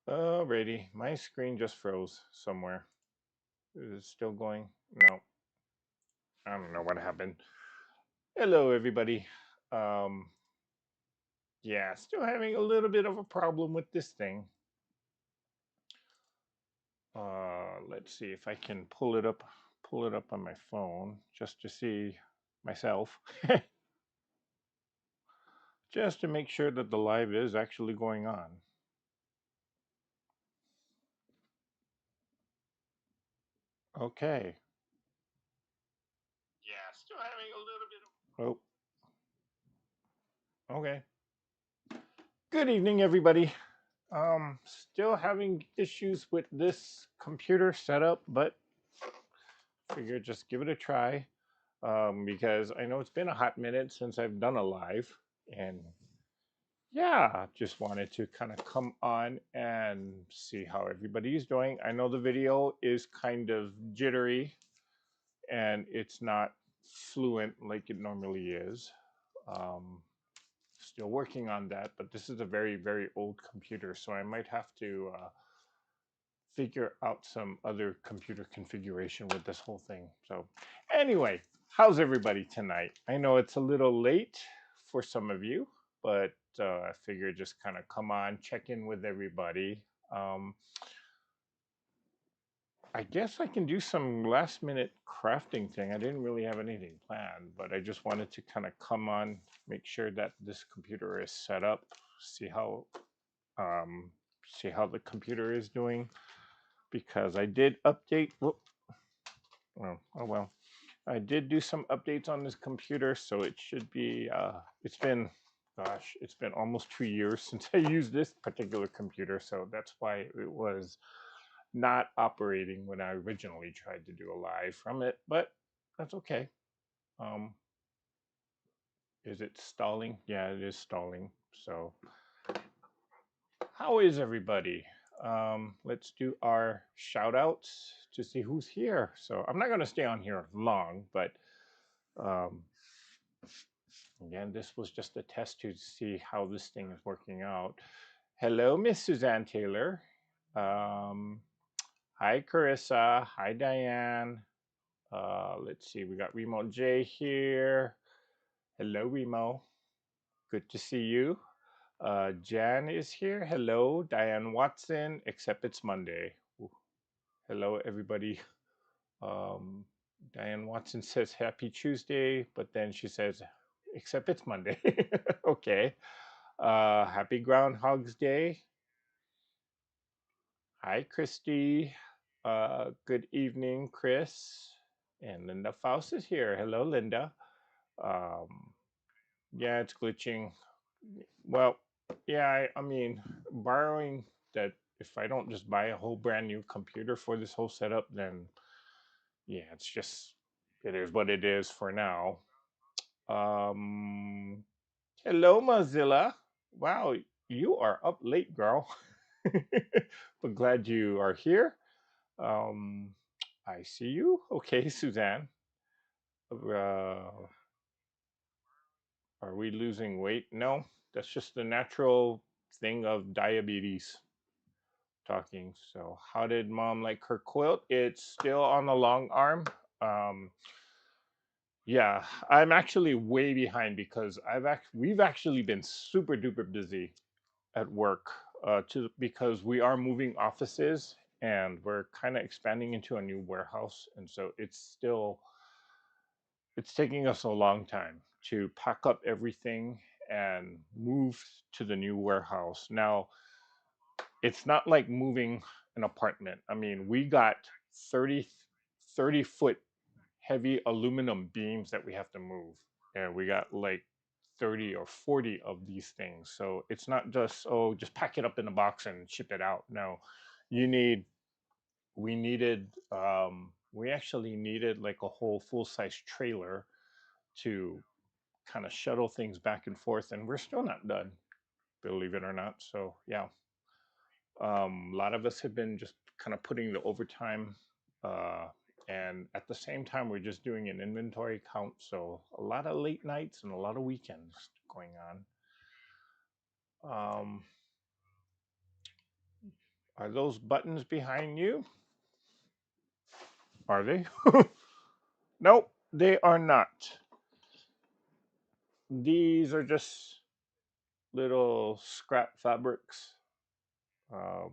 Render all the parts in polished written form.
Alrighty, my screen just froze somewhere. Is it still going? No, I don't know what happened. Hello, everybody. Um, yeah, still having a little bit of a problem with this thing. Let's see if I can pull it up on my phone just to see myself, just to make sure that the live is actually going on. Okay. Yeah, still having a little bit of. Oh, okay. Good evening, everybody. Still having issues with this computer setup, but figure just give it a try. Because I know it's been a hot minute since I've done a live, and yeah, just wanted to kind of come on and see how everybody's doing. I know the video is kind of jittery and it's not fluent like it normally is. Um, Still working on that, but this is a very, very old computer, so I might have to figure out some other computer configuration with this whole thing. So anyway, how's everybody tonight? I know it's a little late for some of you, but I figured just kind of come on, check in with everybody. Um, I guess I can do some last minute crafting thing. I didn't really have anything planned, but I just wanted to kind of come on, make sure that this computer is set up, see how um, see how the computer is doing, because I did update. Whoop, oh well, I did do some updates on this computer, so it should be. It's been, gosh, it's been almost 2 years since I used this particular computer, so that's why it was not operating when I originally tried to do a live from it. But that's okay. Um, is it stalling? Yeah, it is stalling. So, how is everybody? Let's do our shout outs to see who's here. So, I'm not going to stay on here long, but um, again, this was just a test to see how this thing is working out. Hello, Miss Suzanne Taylor. Um, Hi, Carissa. Hi, Diane. Let's see, we got Remo J here. Hello, Remo. Good to see you. Jan is here. Hello, Diane Watson, except it's Monday. Ooh. Hello, everybody. Um, Diane Watson says Happy Tuesday, but then she says, except it's Monday. Okay. Happy Groundhog's Day. Hi, Christy. Good evening, Chris. And Linda Faust is here. Hello, Linda. Um, yeah, it's glitching. Well, yeah, I mean, borrowing that, if I don't just buy a whole brand new computer for this whole setup, then yeah, it's just, it is what it is for now. Um, Hello, Mozilla. Wow, you are up late, girl. But glad you are here. Um, I see you. Okay, Suzanne. Are we losing weight? No, that's just the natural thing of diabetes talking. So, how did mom like her quilt? It's still on the long arm. Um, yeah, I'm actually way behind because we've actually been super duper busy at work because we are moving offices and we're kind of expanding into a new warehouse, and so it's taking us a long time to pack up everything and move to the new warehouse. Now, it's not like moving an apartment. I mean, we got 30 30 foot heavy aluminum beams that we have to move. And we got like 30 or 40 of these things. So it's not just, oh, just pack it up in a box and ship it out. No, you need, we needed, we actually needed like a whole full-size trailer to kind of shuttle things back and forth. And we're still not done, believe it or not. So yeah, a lot of us have been just kind of putting the overtime, uh, and at the same time, we're just doing an inventory count. So a lot of late nights and a lot of weekends going on. Are those buttons behind you? Are they? Nope, they are not. These are just little scrap fabrics. Oh,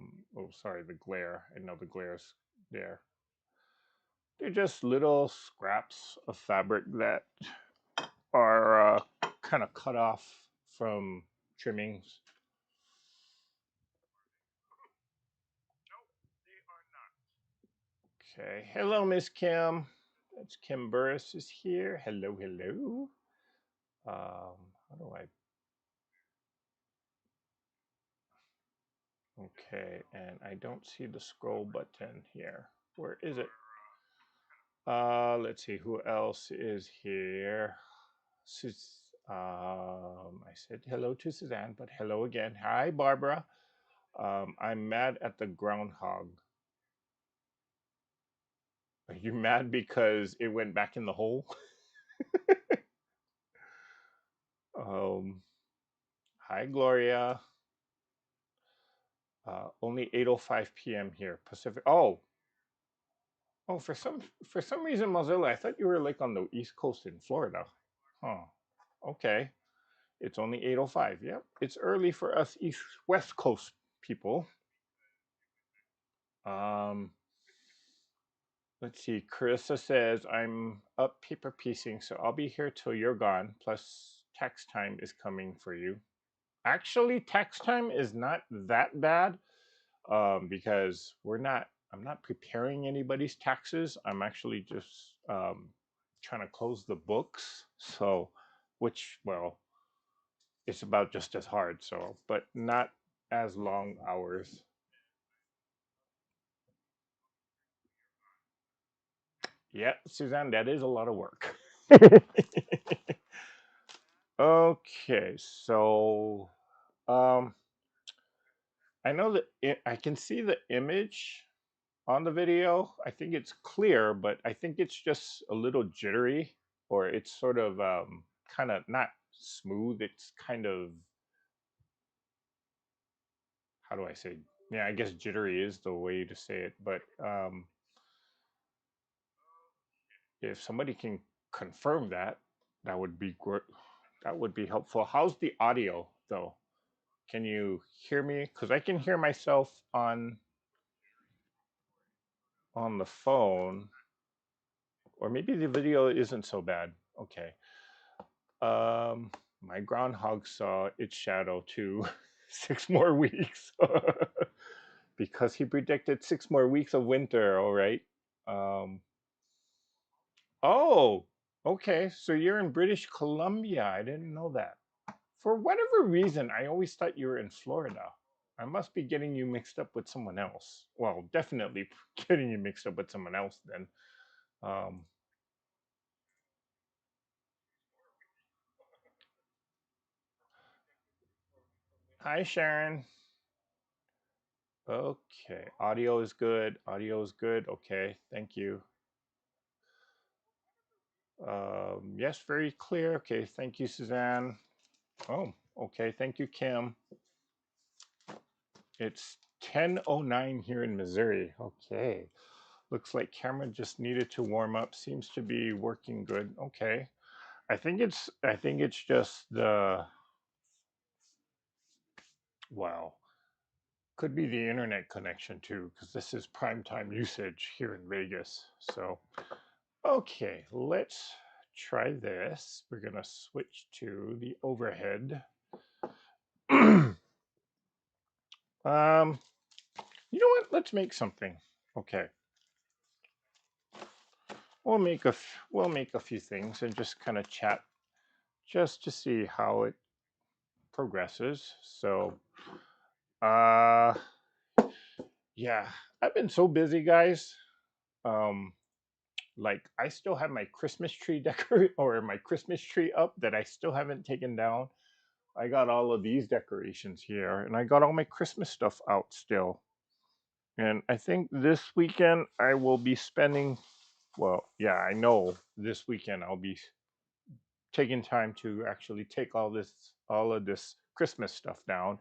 sorry, the glare. I know the glare's there. They're just little scraps of fabric that are kind of cut off from trimmings. Okay. Hello, Miss Kim. That's Kim Burris is here. Hello, hello. How do I? Okay, and I don't see the scroll button here. Where is it? Let's see who else is here. I said hello to Suzanne, but hello again. Hi, Barbara. I'm mad at the groundhog. Are you mad because it went back in the hole? um, Hi, Gloria. Only 8:05 p.m. here, Pacific. Oh, for some reason, Mozilla, I thought you were like on the East Coast in Florida. Huh. Okay. It's only 8:05. Yep. It's early for us West Coast people. Um, let's see. Carissa says I'm up paper piecing, so I'll be here till you're gone. Plus, tax time is coming for you. Actually, tax time is not that bad, because I'm not preparing anybody's taxes. I'm actually just trying to close the books. So, which, well, it's about just as hard. So, but not as long hours. Yeah, Suzanne, that is a lot of work. Okay, so um, I know that I can see the image on the video. I think it's clear, but I think it's just a little jittery, or it's sort of kind of not smooth. It's kind of, how do I say? Yeah, I guess jittery is the way to say it. But if somebody can confirm that, that would be great. That would be helpful. How's the audio though? Can you hear me? Because I can hear myself on the phone, or maybe the video isn't so bad. Okay. Um, my groundhog saw its shadow too. 6 more weeks. Because he predicted 6 more weeks of winter. All right. Um, oh, okay. So you're in British Columbia. I didn't know that. For whatever reason, I always thought you were in Florida. I must be getting you mixed up with someone else. Well, definitely getting you mixed up with someone else then. Um, Hi, Sharon. Okay, audio is good. Audio is good. Okay, thank you. Yes, very clear. Okay, thank you, Suzanne. Oh, okay, thank you, Kim. It's 10:09 here in Missouri. Okay, looks like camera just needed to warm up. Seems to be working good. Okay, I think it's just the, wow. Could be the internet connection too, because this is prime time usage here in Vegas. So, okay, let's try this. We're gonna switch to the overhead. You know what? Let's make something. Okay, we'll make a few things and just kind of chat just to see how it progresses. So, uh, yeah, I've been so busy, guys. Um, like I still have my Christmas tree or my Christmas tree up that I still haven't taken down. I got all of these decorations here, and I got all my Christmas stuff out still. And I think this weekend I will be spending, well, yeah, I know this weekend I'll be taking time to actually take all of this Christmas stuff down.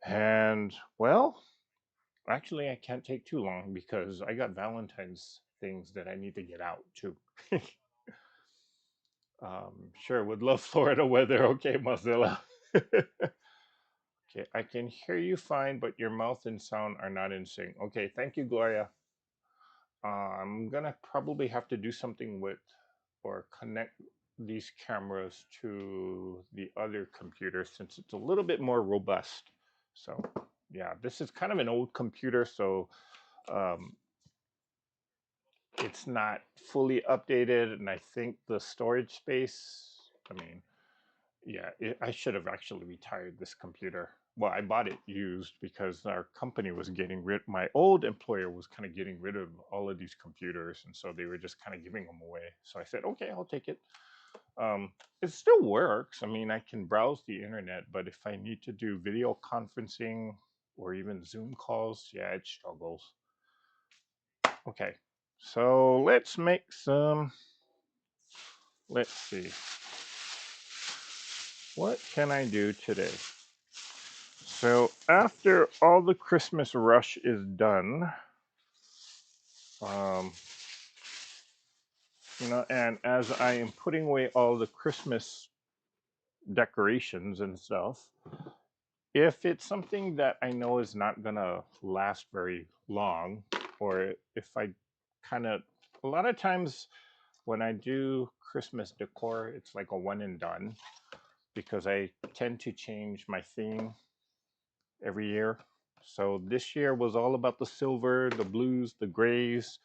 And well, actually, I can't take too long because I got Valentine's things that I need to get out too. Sure, would love Florida weather. Okay, Mozilla. Okay, I can hear you fine, but your mouth and sound are not in sync. Okay, thank you, Gloria. I'm gonna probably have to do something with or connect these cameras to the other computer since it's a little bit more robust. So, yeah, this is kind of an old computer, so um, it's not fully updated, and I think the storage space. I mean, yeah, I should have actually retired this computer. Well, I bought it used because our company was getting rid. My old employer was kind of getting rid of all of these computers, and so they were just kind of giving them away. So I said, okay, I'll take it. It still works. I mean, I can browse the internet, but if I need to do video conferencing or even Zoom calls, yeah, it struggles. Okay, so let's make some. Let's see. What can I do today? So after all the Christmas rush is done, um, and as I am putting away all the Christmas decorations and stuff, if it's something that I know is not gonna last very long, or if I kind of, a lot of times when I do Christmas decor, it's like a one and done because I tend to change my theme every year. So this year was all about the silver, the blues, the grays.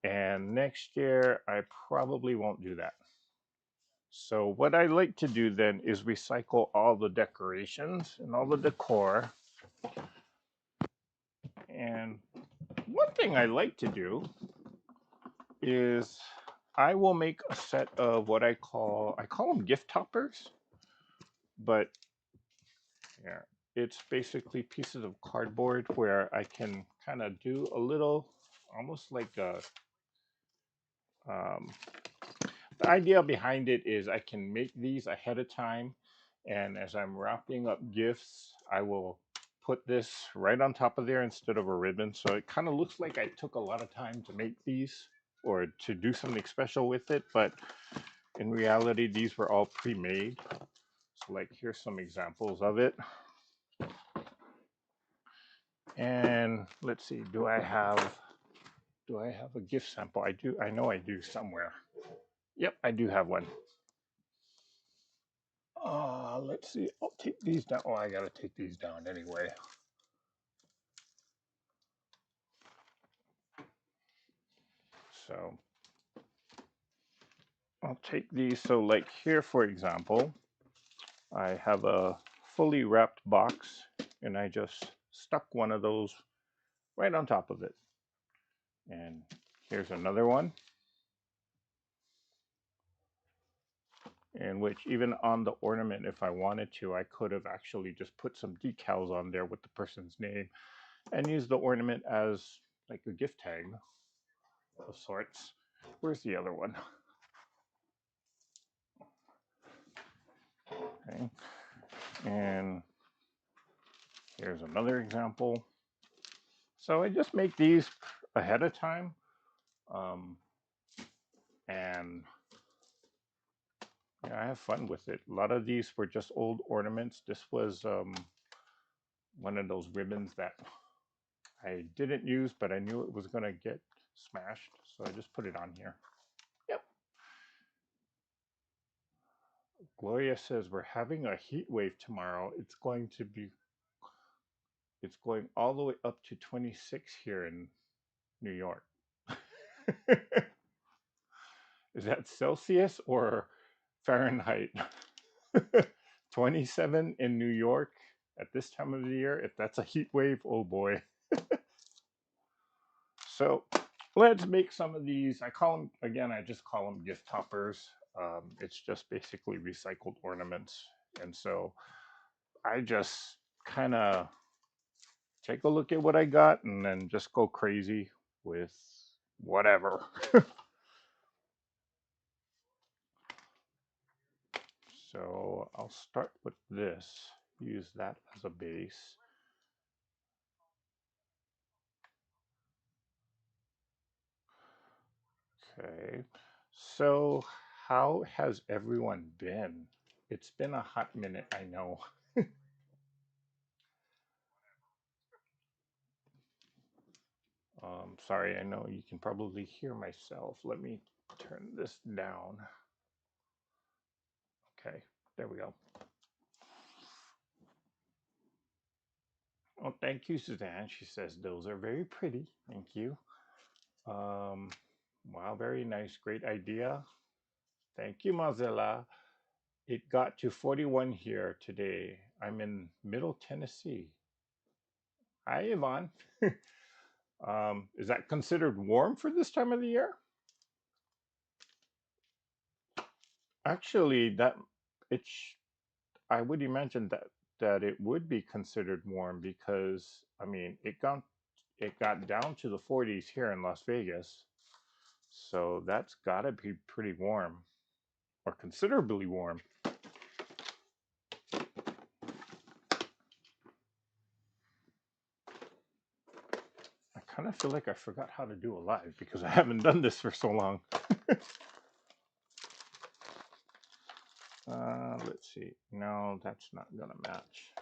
And next year, I probably won't do that. So, what I like to do then is recycle all the decorations and all the decor. And one thing I like to do is I will make a set of what I call them gift toppers, but yeah, it's basically pieces of cardboard where I can kind of do a little, almost like a, um, the idea behind it is I can make these ahead of time, and as I'm wrapping up gifts, I will put this right on top of there instead of a ribbon. So it kind of looks like I took a lot of time to make these or to do something special with it, but in reality, these were all pre-made. So like here's some examples of it. And let's see, do I have a gift sample? I do. I know I do somewhere. Yep, I do have one. Let's see. I'll take these down. Oh, I gotta take these down anyway. So I'll take these. So like here, for example, I have a fully wrapped box and I just stuck one of those right on top of it. And here's another one in which even on the ornament, if I wanted to, I could have actually just put some decals on there with the person's name and use the ornament as like a gift tag of sorts. Where's the other one? Okay. And here's another example. So I just make these ahead of time. Um, and yeah, I have fun with it. A lot of these were just old ornaments. This was one of those ribbons that I didn't use, but I knew it was going to get smashed. So I just put it on here. Yep. Gloria says we're having a heat wave tomorrow. It's going all the way up to 26 here in New York. Is that Celsius or Fahrenheit. 27 in New York at this time of the year. If that's a heat wave, oh boy. So let's make some of these. I call them, again, I just call them gift toppers. It's just basically recycled ornaments. And so I just kind of take a look at what I got and then just go crazy with whatever. So I'll start with this, use that as a base. Okay, so how has everyone been? It's been a hot minute, I know. Sorry, I know you can probably hear myself. Let me turn this down. Okay, there we go. Oh, thank you, Suzanne. She says those are very pretty. Thank you. Um, wow, very nice. Great idea. Thank you, Mozilla. It got to 41 here today. I'm in Middle Tennessee. Hi, Yvonne. Is that considered warm for this time of the year? Actually, that it's. I would imagine that it would be considered warm because I mean it got down to the 40s here in Las Vegas, so that's got to be pretty warm or considerably warm. I kind of feel like I forgot how to do a live because I haven't done this for so long. Let's see. No, that's not gonna match.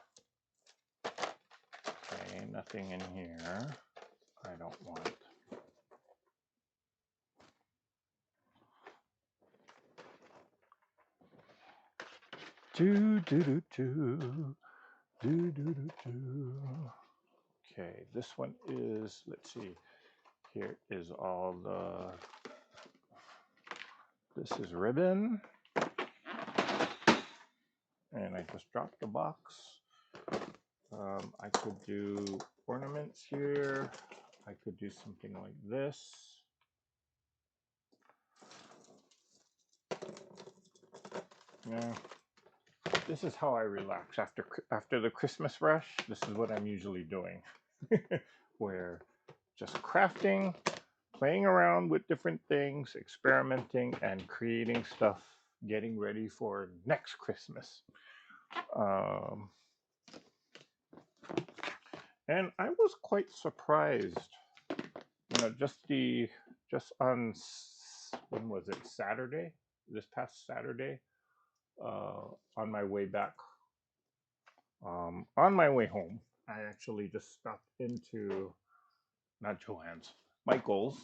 Okay, nothing in here. I don't want. Do do do do do do do do. Okay, this one is. Let's see. Here is all the. This is ribbon, and I just dropped the box. I could do ornaments here. I could do something like this. Yeah, this is how I relax after the Christmas rush. This is what I'm usually doing, where just crafting, playing around with different things, experimenting, and creating stuff, getting ready for next Christmas. Um, and I was quite surprised, just on when was it, Saturday? This past Saturday, on my way back, on my way home, I actually just stopped into not Joanne's, Michael's,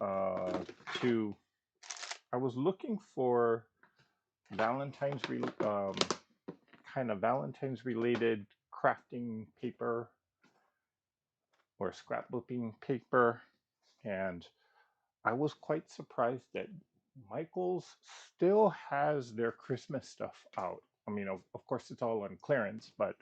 uh, to. I was looking for Valentine's kind of Valentine's related crafting paper or scrapbooking paper, and I was quite surprised that Michael's still has their Christmas stuff out. I mean, of course, it's all on clearance, but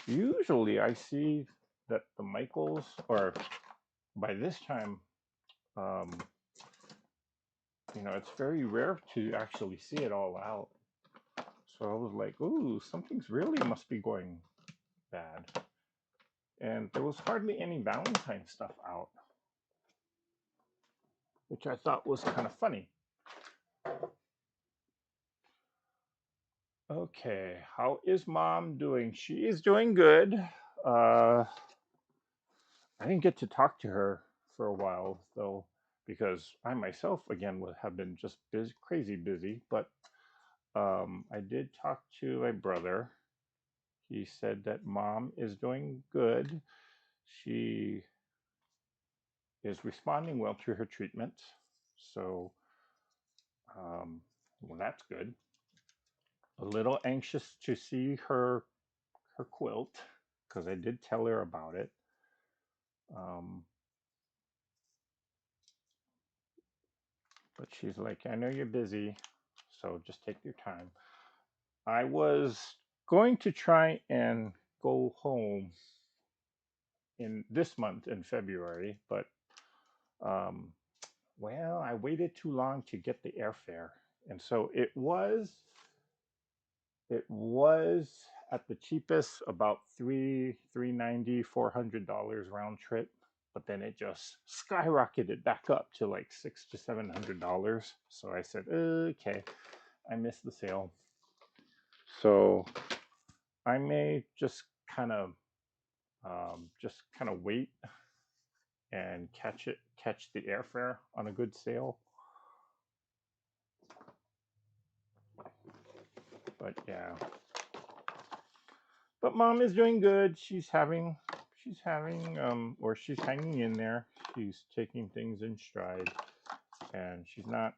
usually I see that the Michaels, or by this time, um, it's very rare to actually see it all out. So I was like, ooh, something's really must be going bad. And there was hardly any Valentine stuff out, which I thought was kind of funny. Okay, how is mom doing? She is doing good. Uh, I didn't get to talk to her for a while though, because I myself again would have been just busy, crazy busy. But I did talk to my brother. He said that mom is doing good. She is responding well to her treatment, so well, that's good. A little anxious to see her quilt because I did tell her about it. Um, But she's like, I know you're busy, so just take your time. I was going to try and go home in this month in February, but um, well, I waited too long to get the airfare, and so it was at the cheapest about $390, $400 round trip, but then it just skyrocketed back up to like $600 to $700. So I said, okay, I missed the sale. So I may kind of just kind of wait and catch the airfare on a good sale. But yeah, but mom is doing good. Or she's hanging in there. She's taking things in stride, and she's not,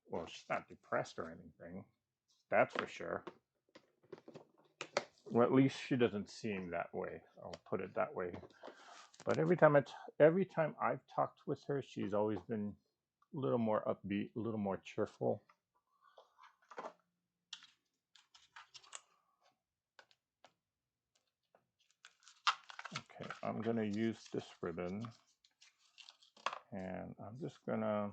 well, she's not depressed or anything. That's for sure. Well, at least she doesn't seem that way. I'll put it that way. But every time I've talked with her, she's always been a little more upbeat, a little more cheerful. Okay, I'm gonna use this ribbon, and I'm just gonna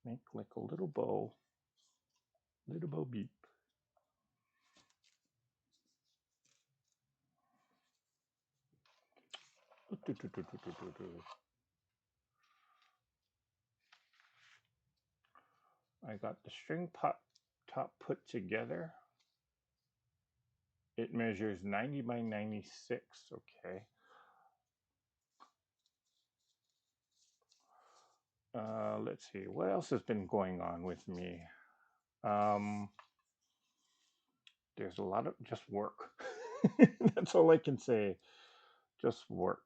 make like a little bow beep. I got the string top put together. It measures 90 by 96. Okay. Let's see. What else has been going on with me? Um, there's a lot of just work. That's all I can say. Just work.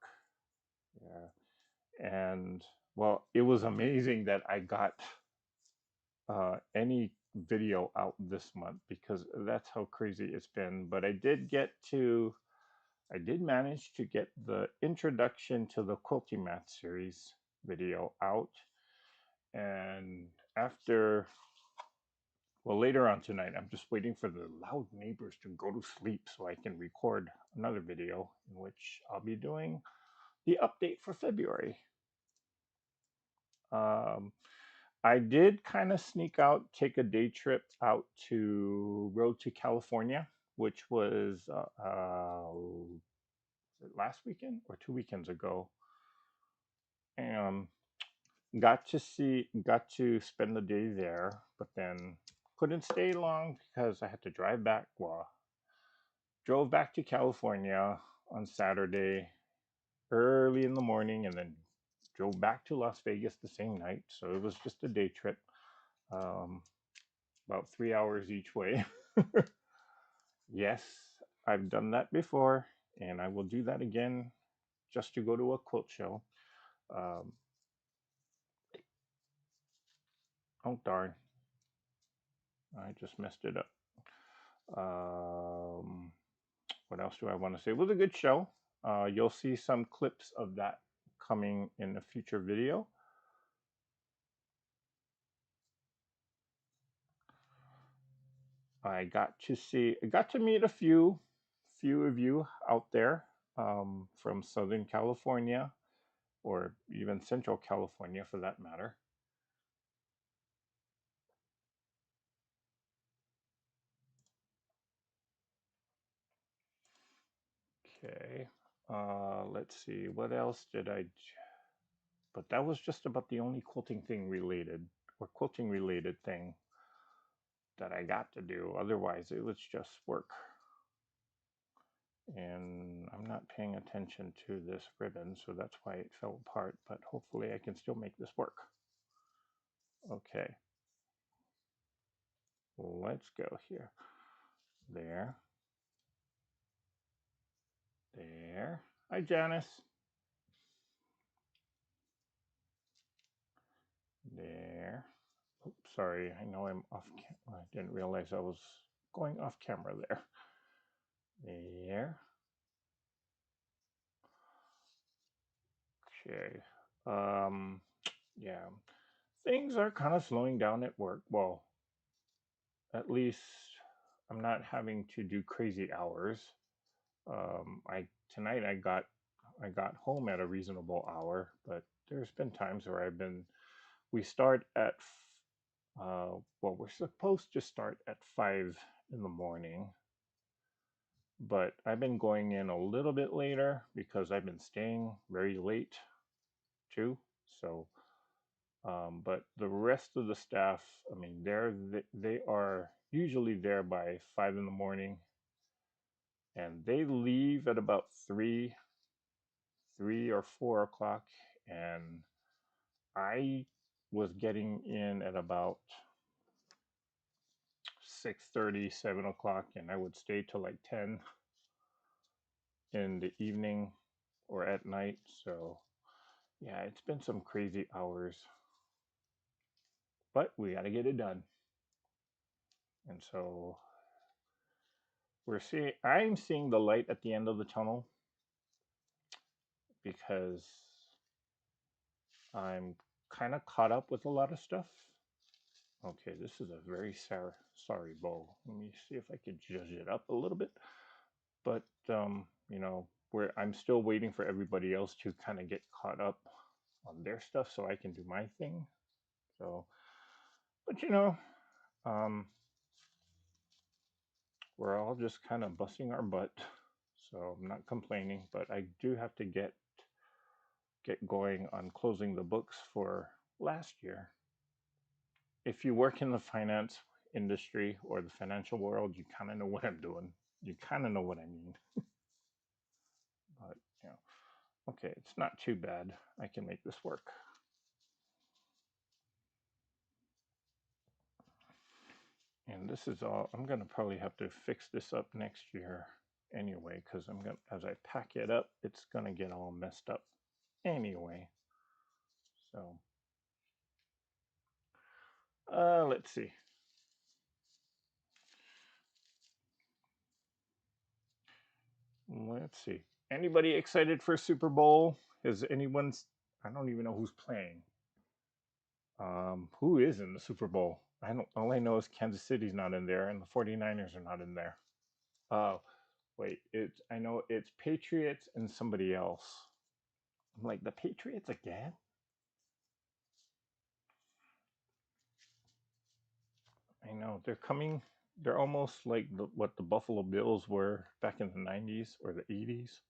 Yeah. And well, it was amazing that I got any video out this month because that's how crazy it's been. But I did manage to get the introduction to the Quilty Math series video out. And after, well, later on tonight, I'm just waiting for the loud neighbors to go to sleep so I can record another video in which I'll be doing the update for February. Um, I did kind of sneak out, take a day trip out to Road to California, which was last weekend or 2 weekends ago. And got to spend the day there, but then couldn't stay long because I had to drive back. Well, drove back to California on Saturday early in the morning, and then drove back to Las Vegas the same night. So it was just a day trip, um, about 3 hours each way. Yes, I've done that before, and I will do that again just to go to a quilt show. Um, oh darn, I just messed it up. Um, what else do I want to say? It was a good show. You'll see some clips of that coming in a future video. I got to meet a few of you out there from Southern California or even Central California for that matter. Okay, let's see, what else did I? But that was just about the only quilting thing related or quilting related thing that I got to do. Otherwise, it was just work. And I'm not paying attention to this ribbon, so that's why it fell apart, but hopefully I can still make this work. Okay, let's go here. There. There. Hi, Janice. There. Oops, sorry, I know I'm off camera. I didn't realize I was going off camera there. There. Okay. Yeah, things are kind of slowing down at work. Well, at least I'm not having to do crazy hours. I tonight I got home at a reasonable hour, but there's been times where I've been. We start at well, we're supposed to start at 5 in the morning, but I've been going in a little bit later because I've been staying very late too. So, but the rest of the staff, I mean, they are usually there by 5 in the morning, and they leave at about 3 or 4 o'clock, and I was getting in at about 6:30, 7 o'clock, and I would stay till like 10 in the evening or at night. So yeah, it's been some crazy hours, but we got to get it done. And so I'm seeing the light at the end of the tunnel because I'm kind of caught up with a lot of stuff. Okay, this is a very sorry bowl. Let me see if I could judge it up a little bit. But where I'm still waiting for everybody else to kind of get caught up on their stuff so I can do my thing. So, but um, we're all just kind of busting our butt. So I'm not complaining, but I do have to get going on closing the books for last year. If you work in the finance industry or the financial world, you kind of know what I'm doing. You kind of know what I mean. But, okay, it's not too bad. I can make this work. And this is all, I'm going to probably have to fix this up next year anyway, because as I pack it up, it's going to get all messed up anyway. So, let's see. Let's see. Anybody excited for Super Bowl? Is anyone? I don't even know who's playing. Who is in the Super Bowl? I don't. All I know is Kansas City's not in there, and the 49ers are not in there. Oh, wait. I know it's Patriots and somebody else. I'm like the Patriots again. I know they're coming. They're almost like what the Buffalo Bills were back in the 90s or the 80s.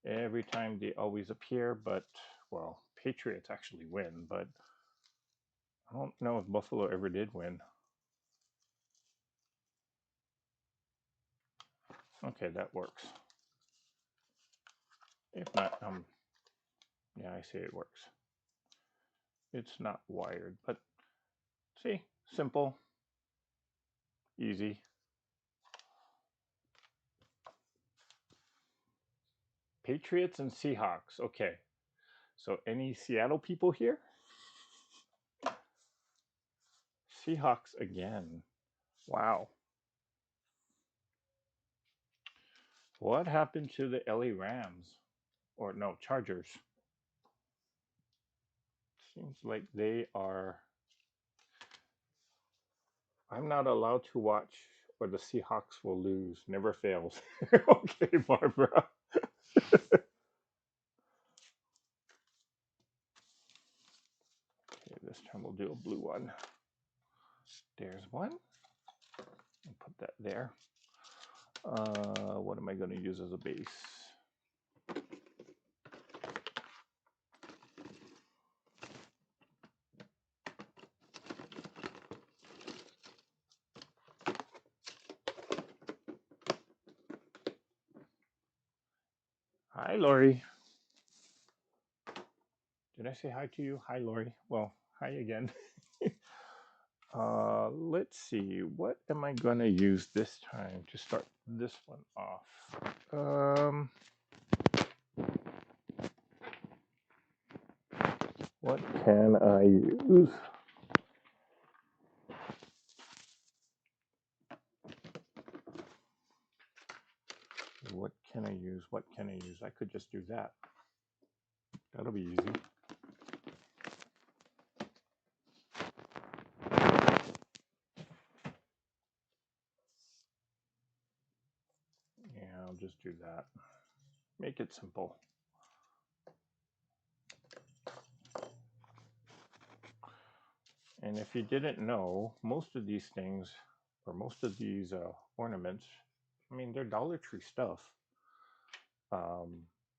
Every time they always appear, but well, Patriots actually win, but I don't know if Buffalo ever did win. Okay, that works. If not, yeah, I say it works. It's not wired, but see, simple, easy. Patriots and Seahawks. Okay, so any Seattle people here? Seahawks again. Wow. What happened to the LA Rams? Or no, Chargers? Seems like they are. I'm not allowed to watch or the Seahawks will lose. Never fails. Okay, Barbara. Okay, this time we'll do a blue one. There's one. I'll put that there. What am I going to use as a base? Hi, Lori. Did I say hi to you? Hi, Lori. Well, hi again. Let's see. What am I going to use this time to start this one off? What can I use? What can I use? What can I use? I could just do that. That'll be easy. I'll just do that. Make it simple. And if you didn't know, most of these things, or most of these ornaments, I mean, they're Dollar Tree stuff. A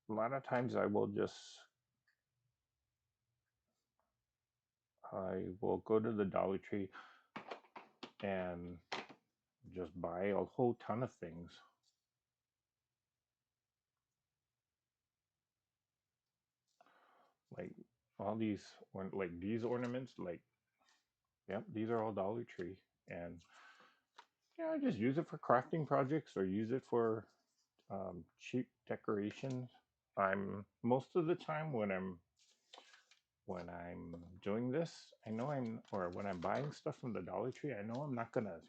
lot of times I will go to the Dollar Tree and just buy a whole ton of things. Like all these, like these ornaments, like, yep, these are all Dollar Tree. And yeah, I just use it for crafting projects or use it for cheap decorations. I'm most of the time when I'm doing this, I know or when I'm buying stuff from the Dollar Tree, I know I'm not gonna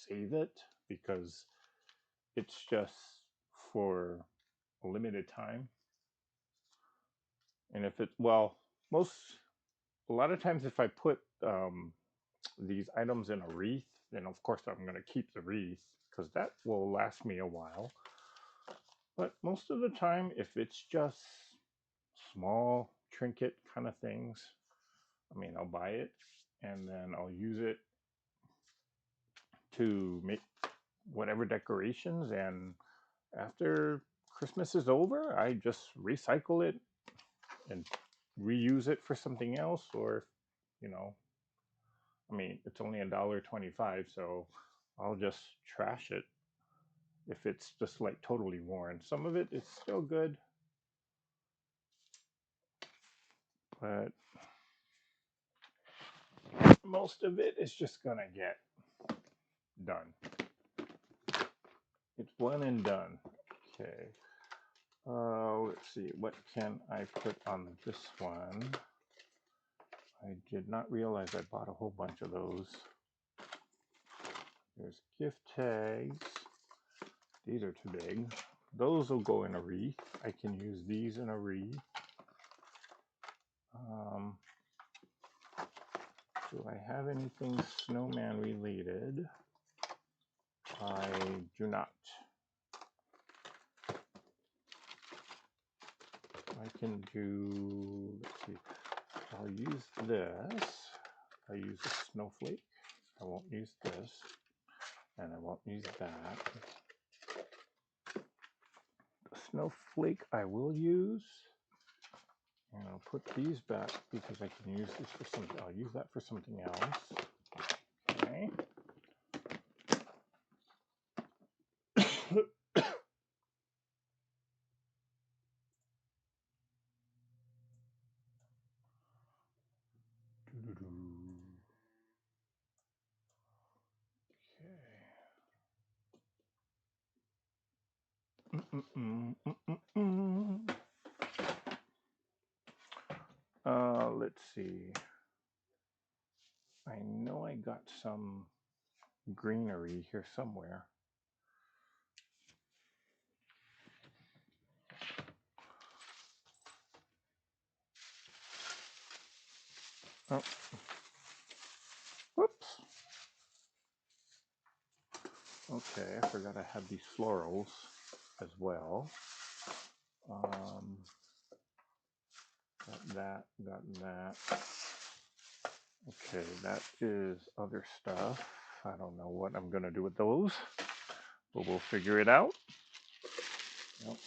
save it because it's just for a limited time. And if it, well, a lot of times if I put these items in a wreath, then of course I'm gonna keep the wreath because that will last me a while. But most of the time, if it's just small trinket kind of things, I mean, I'll buy it and then I'll use it to make whatever decorations. And after Christmas is over, I just recycle it and reuse it for something else. Or, you know, I mean, it's only $1.25, so I'll just trash it if it's just like totally worn. Some of it is still good, but most of it is just gonna get done. It's one and done. Okay. Let's see. What can I put on this one? I did not realize I bought a whole bunch of those. There's gift tags. These are too big. Those will go in a wreath. I can use these in a wreath. Do I have anything snowman related? I do not. I can do, let's see, I'll use this. I use a snowflake. I won't use this. And I won't use that. The snowflake I will use. And I'll put these back because I can use this for something. I'll use that for something else. Okay. Let's see. I know I got some greenery here somewhere. Oh. Whoops. Okay, I forgot I had these florals as well. Got that. Okay, that is other stuff. I don't know what I'm gonna do with those, but we'll figure it out. Yep.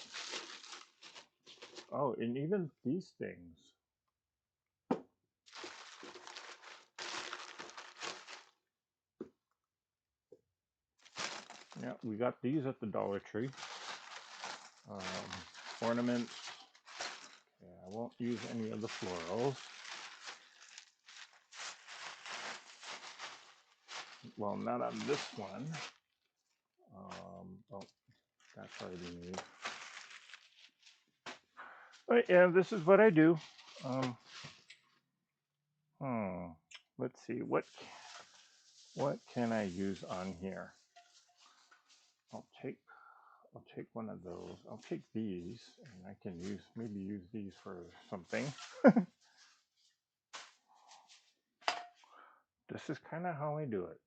Oh, and even these things. Yeah, we got these at the Dollar Tree. Ornaments. Okay, I won't use any of the florals. Well, not on this one. Oh, that's already made. But yeah, this is what I do. Let's see, what can I use on here? I'll take one of those. I'll take these, and I can maybe use these for something. This is kind of how I do it.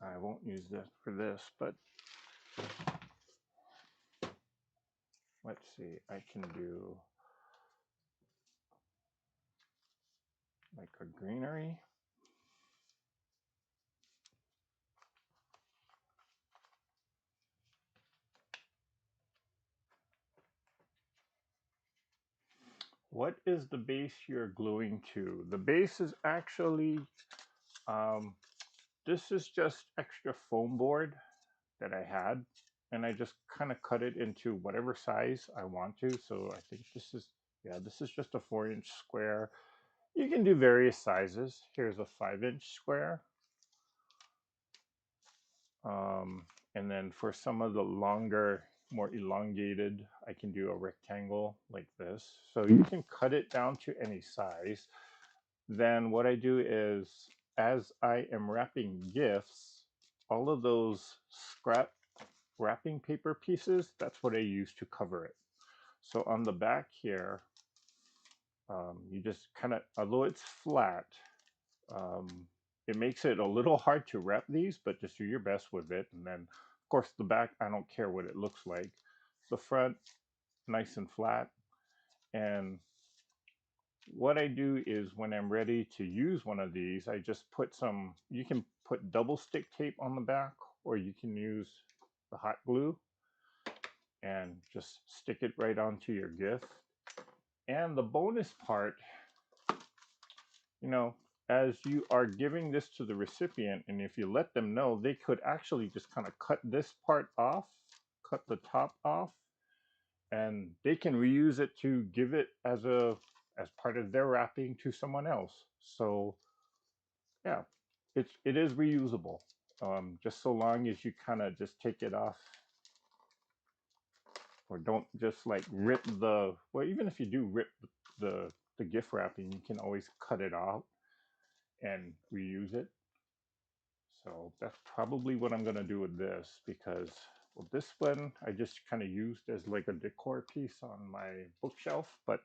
I won't use this for this, but let's see, I can do like a greenery. What is the base you're gluing to? The base is actually, um, this is just extra foam board that I had, and I just kind of cut it into whatever size I want to. So I think this is, yeah, this is just a 4-inch square. You can do various sizes. Here's a 5-inch square. And then for some of the longer, more elongated, I can do a rectangle like this. So you can cut it down to any size. Then what I do is, as I am wrapping gifts, all of those scrap wrapping paper pieces, that's what I use to cover it. So on the back here, you just kind of, although it's flat, um, it makes it a little hard to wrap these, but just do your best with it. And then, of course, the back, I don't care what it looks like. The front, nice and flat. And what I do is when I'm ready to use one of these, I just put some, you can put double stick tape on the back, or you can use the hot glue and just stick it right onto your gift. And the bonus part, you know, as you are giving this to the recipient, and if you let them know, they could actually just kind of cut this part off, cut the top off, and they can reuse it to give it as part of their wrapping to someone else. So yeah, it is reusable. Just so long as you kind of just take it off, or don't just like rip the, well, even if you do rip the gift wrapping, you can always cut it out and reuse it. So that's probably what I'm going to do with this, because, well, this one I just kind of used as like a decor piece on my bookshelf, but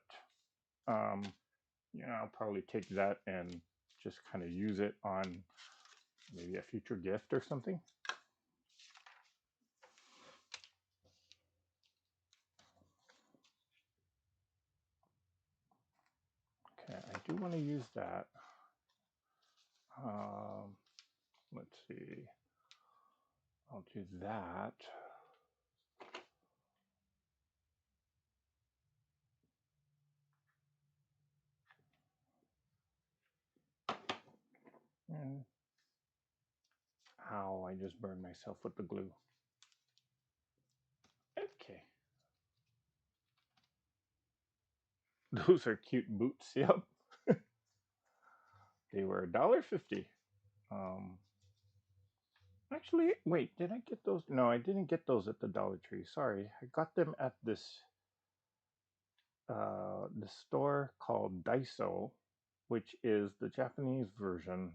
you know, I'll probably take that and just kind of use it on maybe a future gift or something. Okay, I do want to use that. Let's see. I'll do that. And ow, I just burned myself with the glue. Okay. Those are cute boots. Yep. They were $1.50. Um, Actually, wait, did I get those? No, I didn't get those at the Dollar Tree. Sorry. I got them at this store called Daiso, which is the Japanese version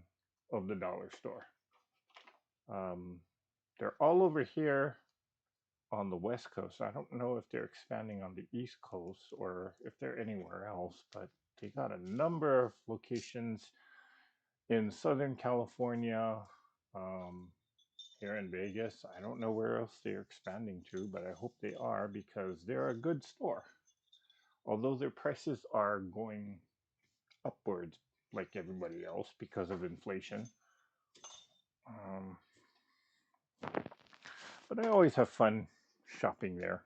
of the dollar store. Um, they're all over here on the West Coast. I don't know if they're expanding on the East Coast or if they're anywhere else, but they got a number of locations in Southern California, um, here in Vegas. I don't know where else they're expanding to, but I hope they are, because they're a good store. Although their prices are going upwards like everybody else because of inflation. Um, but I always have fun shopping there.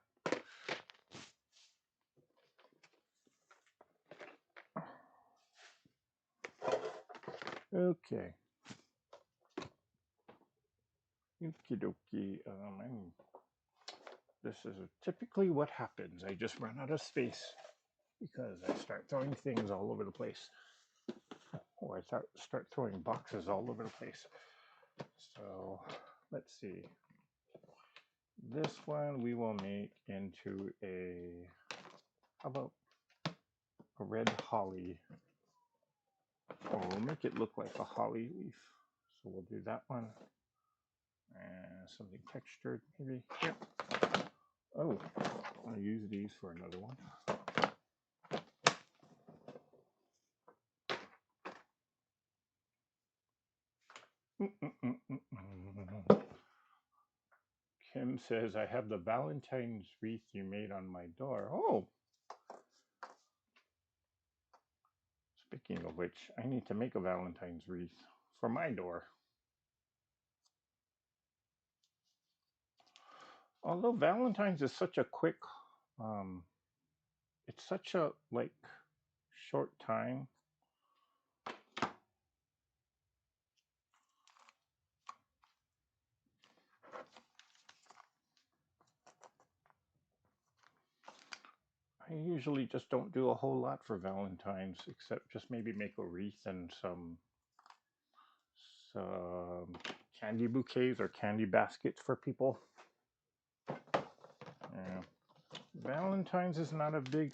Okay. Okie dokie. This is typically what happens. I just run out of space because I start throwing things all over the place. Or I start throwing boxes all over the place. So let's see. This one we will make into a, how about a red holly? Oh, we'll make it look like a holly leaf. So we'll do that one. And something textured, maybe. Yep. Oh, I'll use these for another one. Kim says, I have the Valentine's wreath you made on my door. Oh, speaking of which, I need to make a Valentine's wreath for my door. Although Valentine's is such a quick, um, it's such a like short time. I usually just don't do a whole lot for Valentine's, except just maybe make a wreath and some candy bouquets or candy baskets for people. Yeah. Valentine's is not a big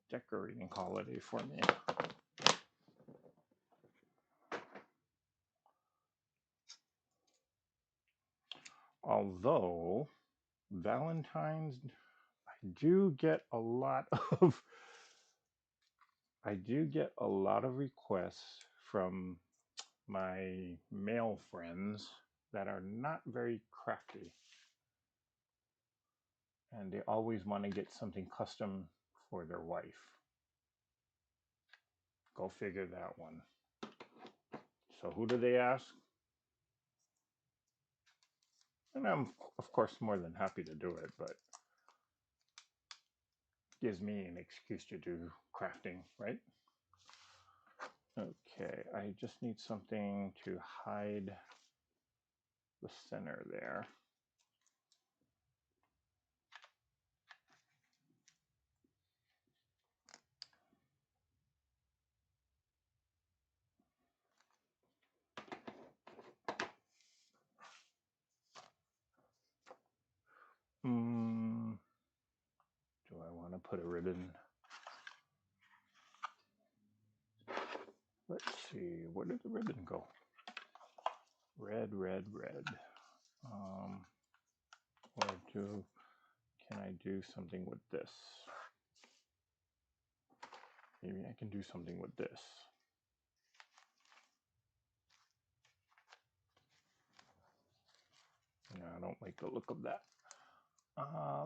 decorating holiday for me. Although Valentine's, I do get a lot of I do get a lot of requests from my male friends that are not very crafty, and they always want to get something custom for their wife. Go figure that one. So who do they ask? And I'm of course more than happy to do it, but gives me an excuse to do crafting, right? Okay, I just need something to hide the center there. Do I want to put a ribbon? Let's see, where did the ribbon go? Red, red, red. Can I do something with this? Maybe I can do something with this. No, I don't like the look of that.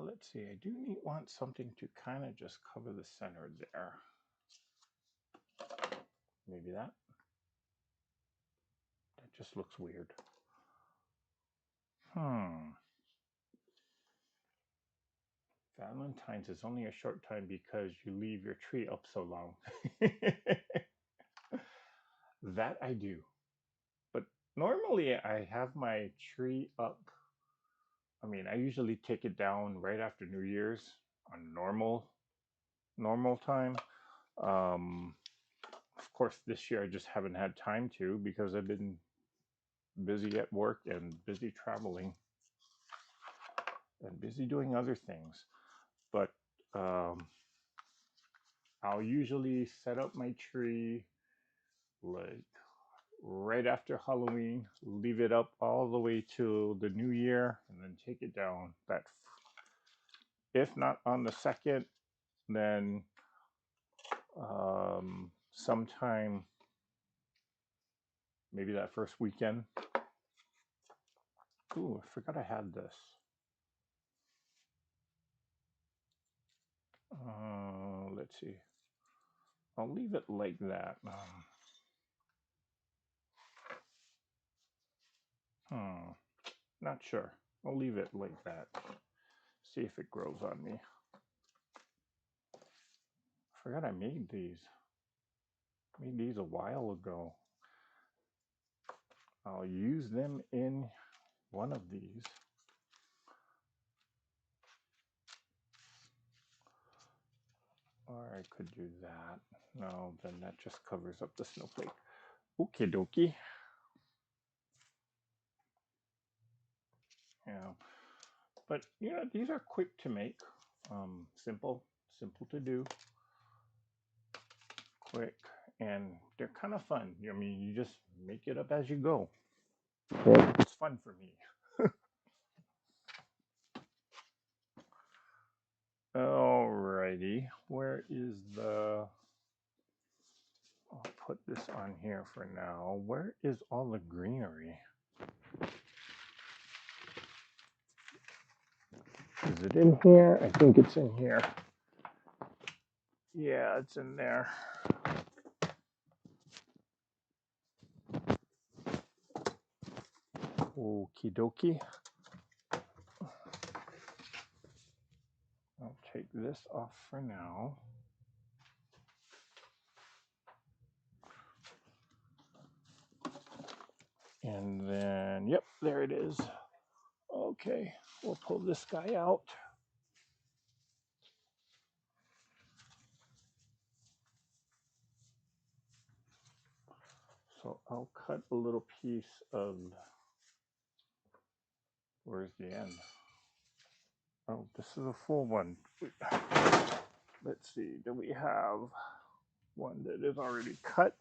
Let's see, I do want something to kind of just cover the center there. Maybe that. That just looks weird. Valentine's is only a short time because you leave your tree up so long. That I do. But normally I have my tree up. I mean, I usually take it down right after New Year's on normal time. Of course, this year I just haven't had time to because I've been busy at work and busy traveling and busy doing other things. But I'll usually set up my tree like right after Halloween, leave it up all the way till the new year, and then take it down. That, if not on the second, then sometime maybe that first weekend. Ooh, I forgot I had this. Let's see. I'll leave it like that. Not sure. I'll leave it like that. See if it grows on me. I forgot I made these. Made these a while ago. I'll use them in one of these. Or I could do that. No, then that just covers up the snowflake. Okie dokie. Yeah. But yeah, these are quick to make. Simple to do. Quick. And they're kind of fun. I mean, you just make it up as you go. Well, it's fun for me. Alrighty. Where is the... I'll put this on here for now. Where is all the greenery? Is it in here? I think it's in here. Yeah, it's in there. Okie dokie. I'll take this off for now. And then, yep, there it is. Okay, we'll pull this guy out. So I'll cut a little piece of, where's the end? Oh, this is a full one. Let's see, do we have one that is already cut?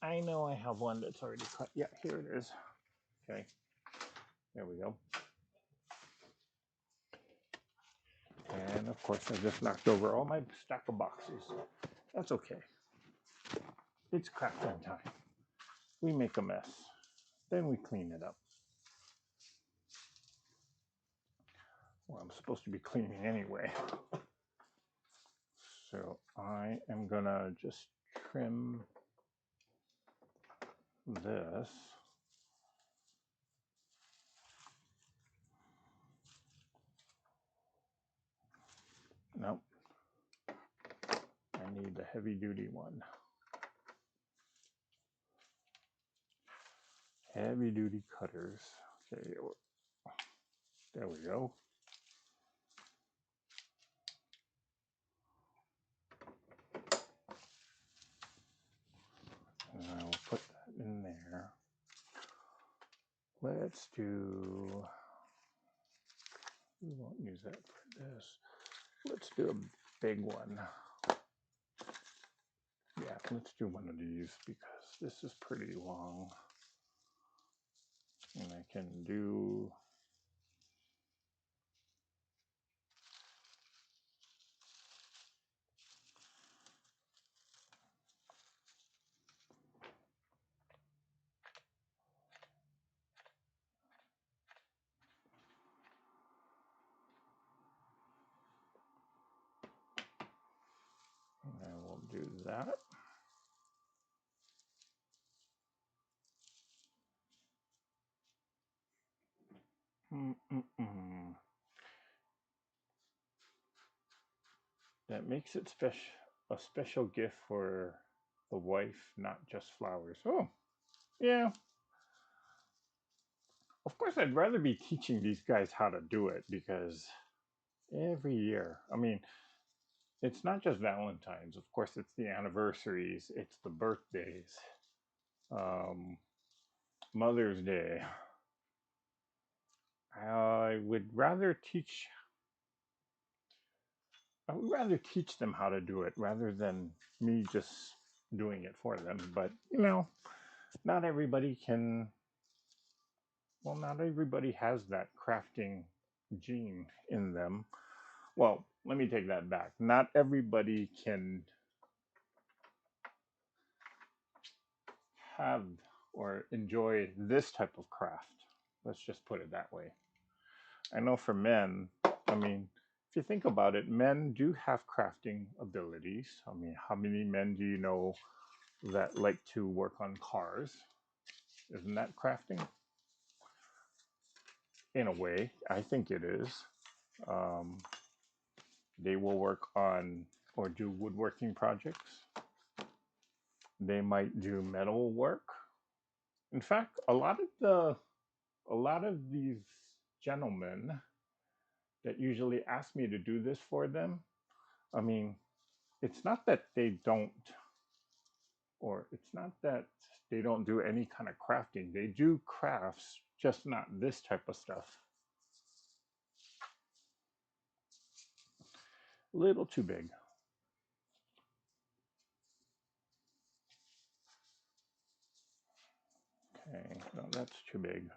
I know I have one that's already cut. Yeah, here it is. Okay, there we go. And of course, I just knocked over all my stack of boxes. That's okay. It's crafting time. We make a mess, then we clean it up. Well, I'm supposed to be cleaning anyway. So I am gonna just trim this. Nope. I need the heavy duty one. Heavy duty cutters. Okay, there we go. And I will put that in there. Let's do, we won't use that for this. Let's do a big one. Yeah, let's do one of these because this is pretty long. And I can do, and I will do that. That makes it a special gift for the wife, not just flowers. Oh, yeah. Of course, I'd rather be teaching these guys how to do it because every year, I mean, it's not just Valentine's. Of course, it's the anniversaries, it's the birthdays, um, Mother's Day. I would rather teach. I would rather teach them how to do it rather than me just doing it for them. But you know, not everybody can. Well, not everybody has that crafting gene in them. Well, let me take that back. Not everybody can have or enjoy this type of craft. Let's just put it that way. I know for men, I mean, if you think about it, men do have crafting abilities. I mean, how many men do you know that like to work on cars? Isn't that crafting? In a way, I think it is. Um, they will work on or do woodworking projects. They might do metal work. In fact, a lot of these gentlemen that usually ask me to do this for them, I mean, it's not that they don't, or it's not that they don't do any kind of crafting. They do crafts, just not this type of stuff. A little too big. Okay, no, that's too big.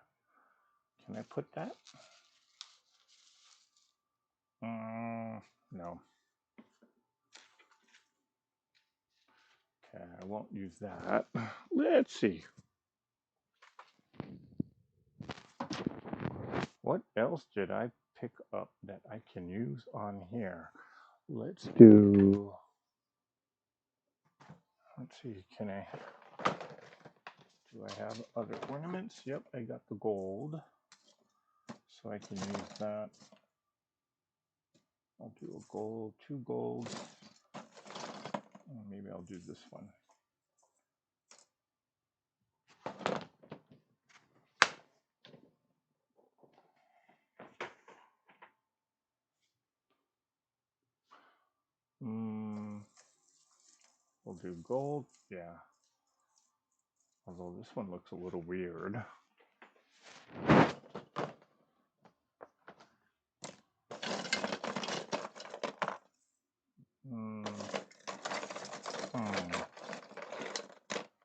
Can I put that? No. Okay, I won't use that. Let's see. What else did I pick up that I can use on here? Let's see, do I have other ornaments? Yep, I got the gold. So I can use that. I'll do a gold, 2 golds. Maybe I'll do this one. We'll do gold, yeah. Although this one looks a little weird.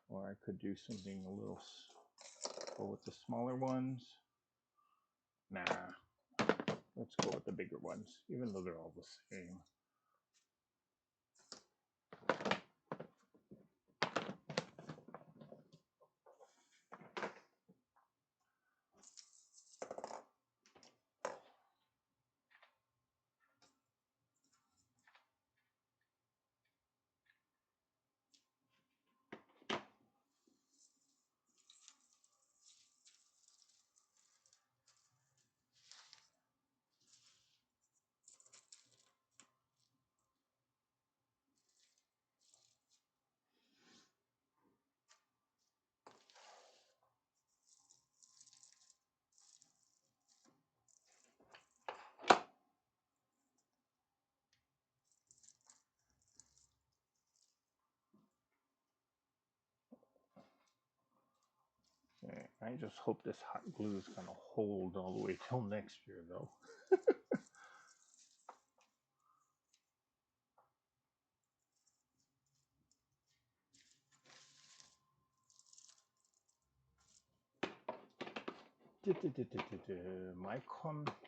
Or I could do something a little, go with the smaller ones. Nah, let's go with the bigger ones, even though they're all the same. Okay, I just hope this hot glue is going to hold all the way till next year, though.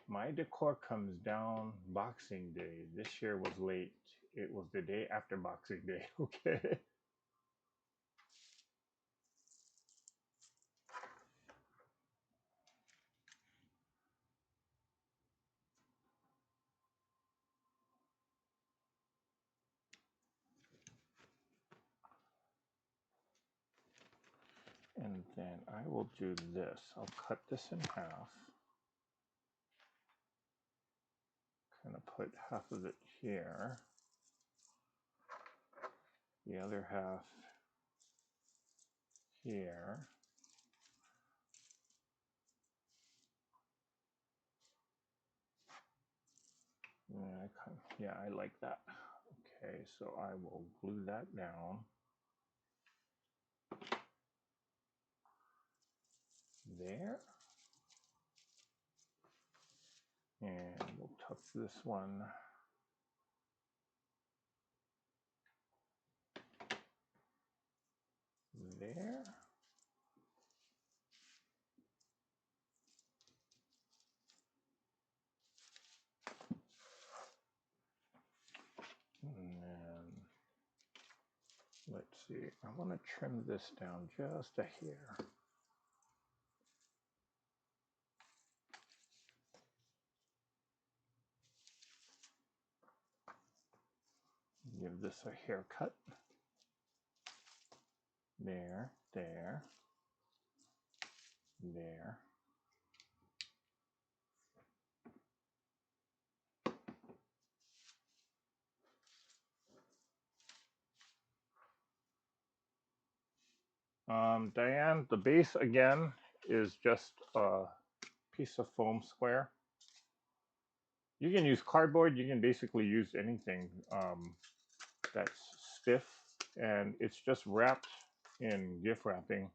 My decor comes down Boxing Day. This year was late. It was the day after Boxing Day. Okay. And then I will do this. I'll cut this in half. Kind of put half of it here. The other half here. Yeah, I like that. Okay, so I will glue that down. There. And we'll tuck this one there. And then, let's see, I want to trim this down just a hair. Give this a haircut. There, there, there. Diane, the base again is just a piece of foam square. You can use cardboard. You can basically use anything that's stiff, and it's just wrapped in gift wrapping.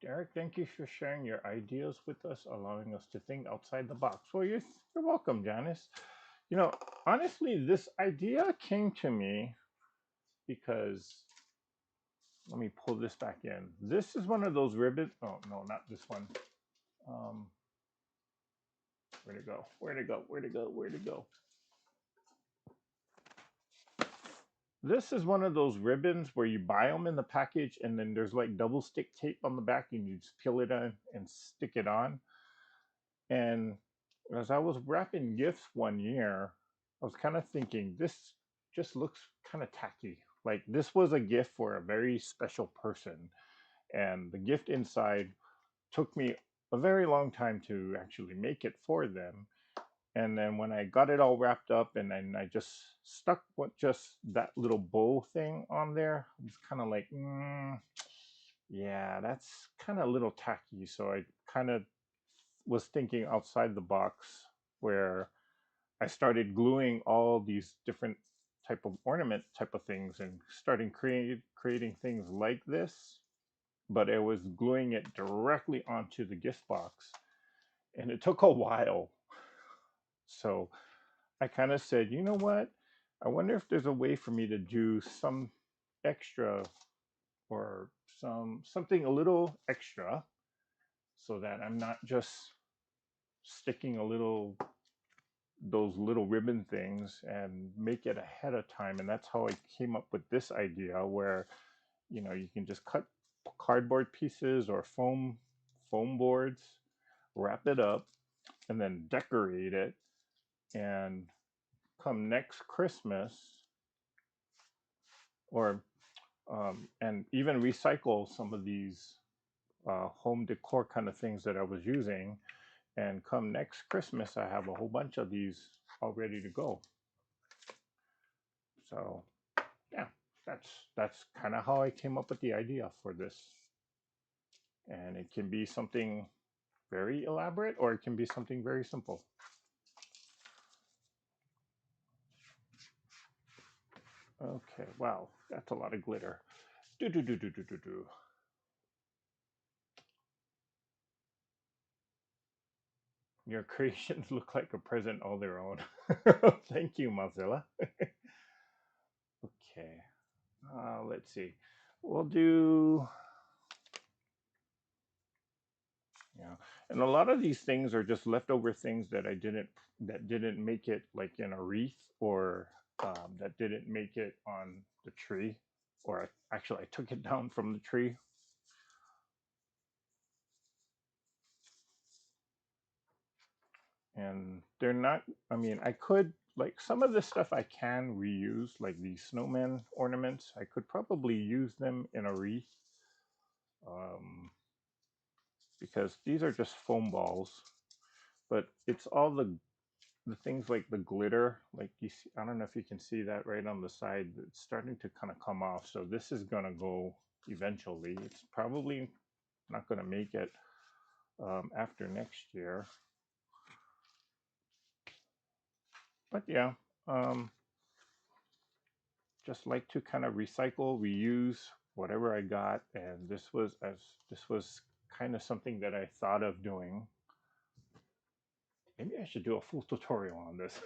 Derek, thank you for sharing your ideas with us, allowing us to think outside the box. Well, you're welcome, Janice. You know, honestly, this idea came to me because let me pull this back in. This is one of those ribbons. Oh, no, not this one. Um, where'd it go? Where'd it go? Where'd it go? Where'd it go? This is one of those ribbons where you buy them in the package and then there's like double stick tape on the back and you just peel it on and stick it on. And as I was wrapping gifts one year, I was kind of thinking, this just looks kind of tacky. Like this was a gift for a very special person. And the gift inside took me a very long time to actually make it for them. And then when I got it all wrapped up and then I just stuck what just that little bow thing on there, I was kind of like, yeah, that's kind of a little tacky. So I kind of was thinking outside the box where I started gluing all these different type of ornament type of things and starting creating things like this, but it was gluing it directly onto the gift box. And it took a while. So I kind of said, you know what? I wonder if there's a way for me to do some extra or something a little extra so that I'm not just sticking a little those little ribbon things and make it ahead of time. And that's how I came up with this idea where you can just cut cardboard pieces or foam boards, wrap it up, and then decorate it. And come next Christmas, or and even recycle some of these home decor kind of things that I was using. And come next Christmas, I have a whole bunch of these all ready to go. So yeah, that's kind of how I came up with the idea for this. And it can be something very elaborate, or it can be something very simple. Okay, wow, that's a lot of glitter. Do do do do do do do. Your creations look like a present all their own. Thank you, Mozilla. Okay, let's see. We'll do, yeah, and a lot of these things are just leftover things that didn't make it like in a wreath, or that didn't make it on the tree, or actually I took it down from the tree. And they're not, I mean, I could, like, some of this stuff I can reuse, like these snowman ornaments. I could probably use them in a wreath, um, because these are just foam balls. But it's all the things like the glitter, like you see, I don't know if you can see that right on the side. It's starting to kind of come off. So this is gonna go eventually. It's probably not gonna make it after next year. But yeah, um, just like to kind of recycle, reuse whatever I got, and this was kind of something that I thought of doing. Maybe I should do a full tutorial on this.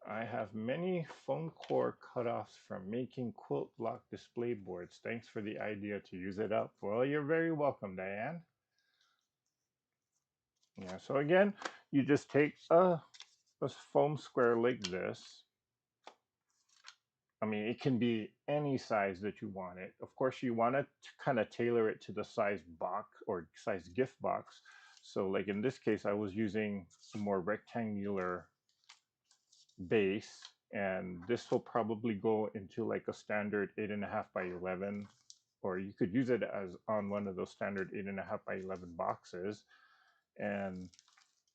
I have many foam core cutoffs from making quilt block display boards. Thanks for the idea to use it up. Well, you're very welcome, Diane. Yeah, so again, you just take a foam square like this. I mean, it can be any size that you want it. Of course, you want to kind of tailor it to the size box or size gift box. So like in this case, I was using a more rectangular base, and this will probably go into like a standard 8.5 by 11, or you could use it as on one of those standard 8.5 by 11 boxes. And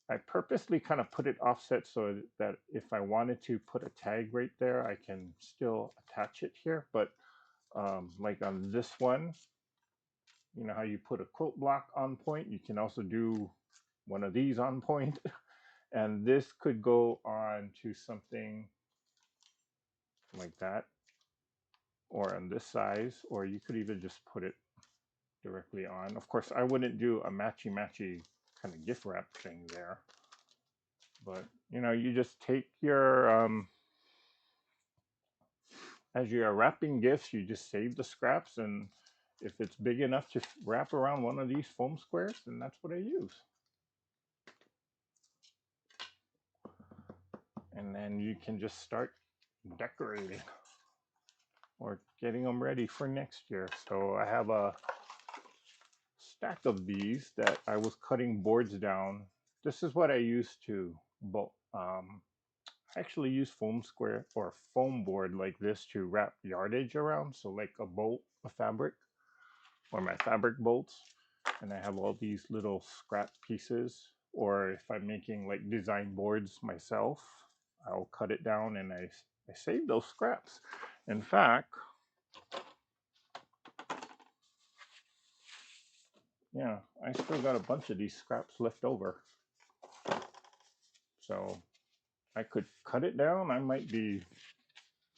I purposely kind of put it offset so that if I wanted to put a tag right there, I can still attach it here. But like on this one, you know how you put a quilt block on point, you can also do one of these on point. And this could go on to something like that. or on this size, or you could even just put it directly on. Of course, I wouldn't do a matchy kind of gift wrap thing there, but you know, you just take your as you're wrapping gifts, you just save the scraps, and if it's big enough to wrap around one of these foam squares, then that's what I use. And then you can just start decorating or getting them ready for next year. So I have a stack of these that I was cutting boards down. This is what I used to actually use foam square or foam board like this to wrap yardage around. So like a bolt of fabric or my fabric bolts. And I have all these little scrap pieces. Or if I'm making like design boards myself, I'll cut it down and I save those scraps. In fact, yeah, I still got a bunch of these scraps left over. So I could cut it down. I might be,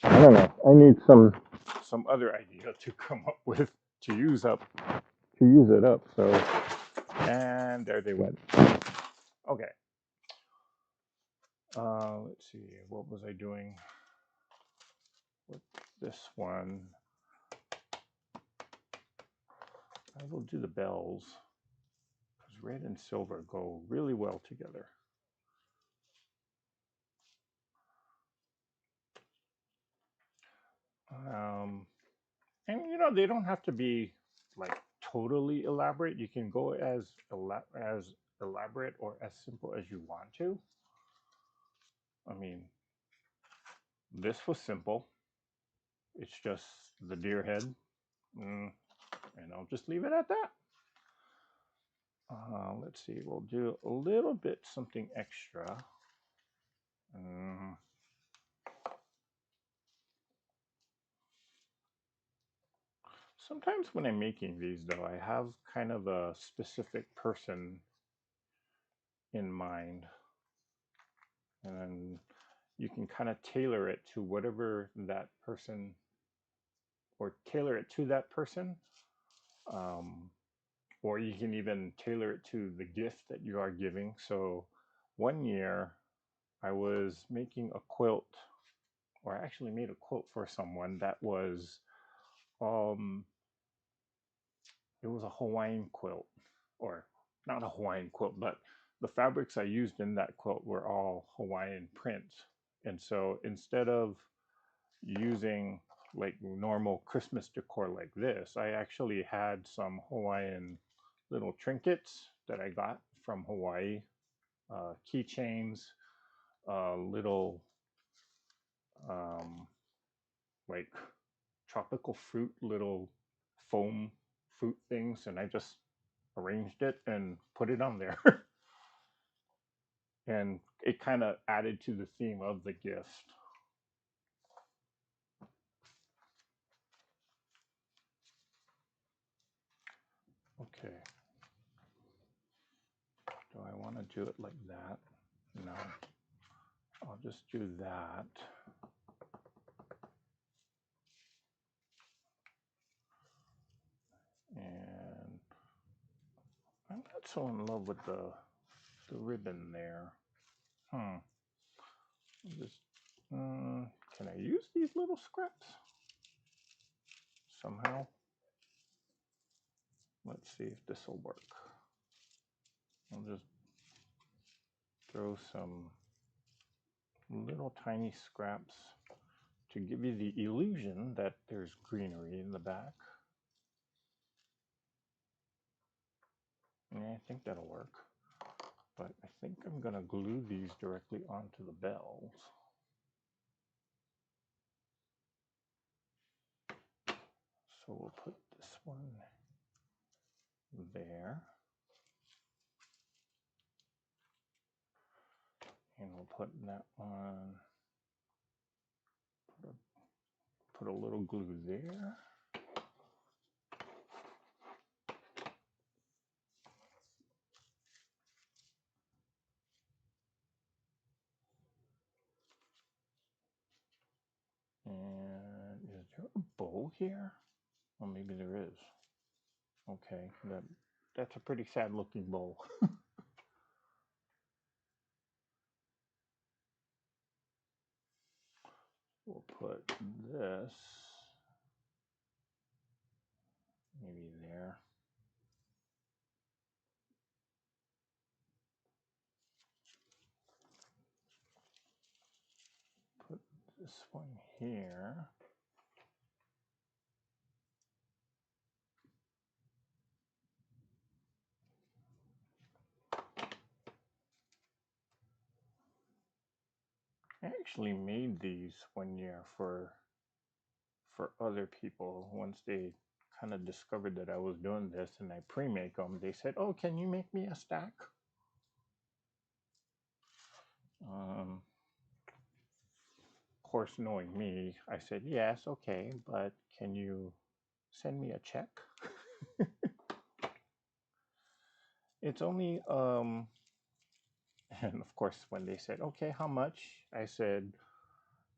I don't know. I need some other idea to come up with to use it up. So, and there they went. Okay. Let's see. What was I doing with this one? I will do the bells because red and silver go really well together. And you know, they don't have to be like totally elaborate. You can go as elaborate or as simple as you want to. I mean, this was simple. It's just the deer head, and I'll just leave it at that. Let's see, we'll do a little bit something extra. Sometimes when I'm making these, though, I have kind of a specific person in mind, and then you can kind of tailor it to whatever that person, or tailor it to that person, um, or you can even tailor it to the gift that you are giving. So one year I was making a quilt, or I actually made a quilt for someone that was um, it was a Hawaiian quilt, or not a Hawaiian quilt, but the fabrics I used in that quilt were all Hawaiian prints. And so instead of using like normal Christmas decor like this, I actually had some Hawaiian little trinkets that I got from Hawaii, keychains, little um, like tropical fruit, little foam fruit things, and I just arranged it and put it on there. And it kind of added to the theme of the gift. Okay. Do I want to do it like that? No. I'll just do that. And I'm not so in love with the ribbon there. Just, can I use these little scraps somehow? Let's see if this will work. I'll just throw some little tiny scraps to give you the illusion that there's greenery in the back. Yeah, I think that'll work. But I think I'm going to glue these directly onto the bells. So we'll put this one there. And we'll put that one, put a little glue there. And is there a bow here? Well, maybe there is. Okay, that's a pretty sad looking bowl. We'll put this maybe there. Put this one here. I actually made these one year for other people once they kind of discovered that I was doing this and I pre-make them. They said, "Oh, can you make me a stack?" Of course, knowing me, I said, "Yes, okay, but can you send me a check?" It's only and of course when they said, "Okay, how much?" I said,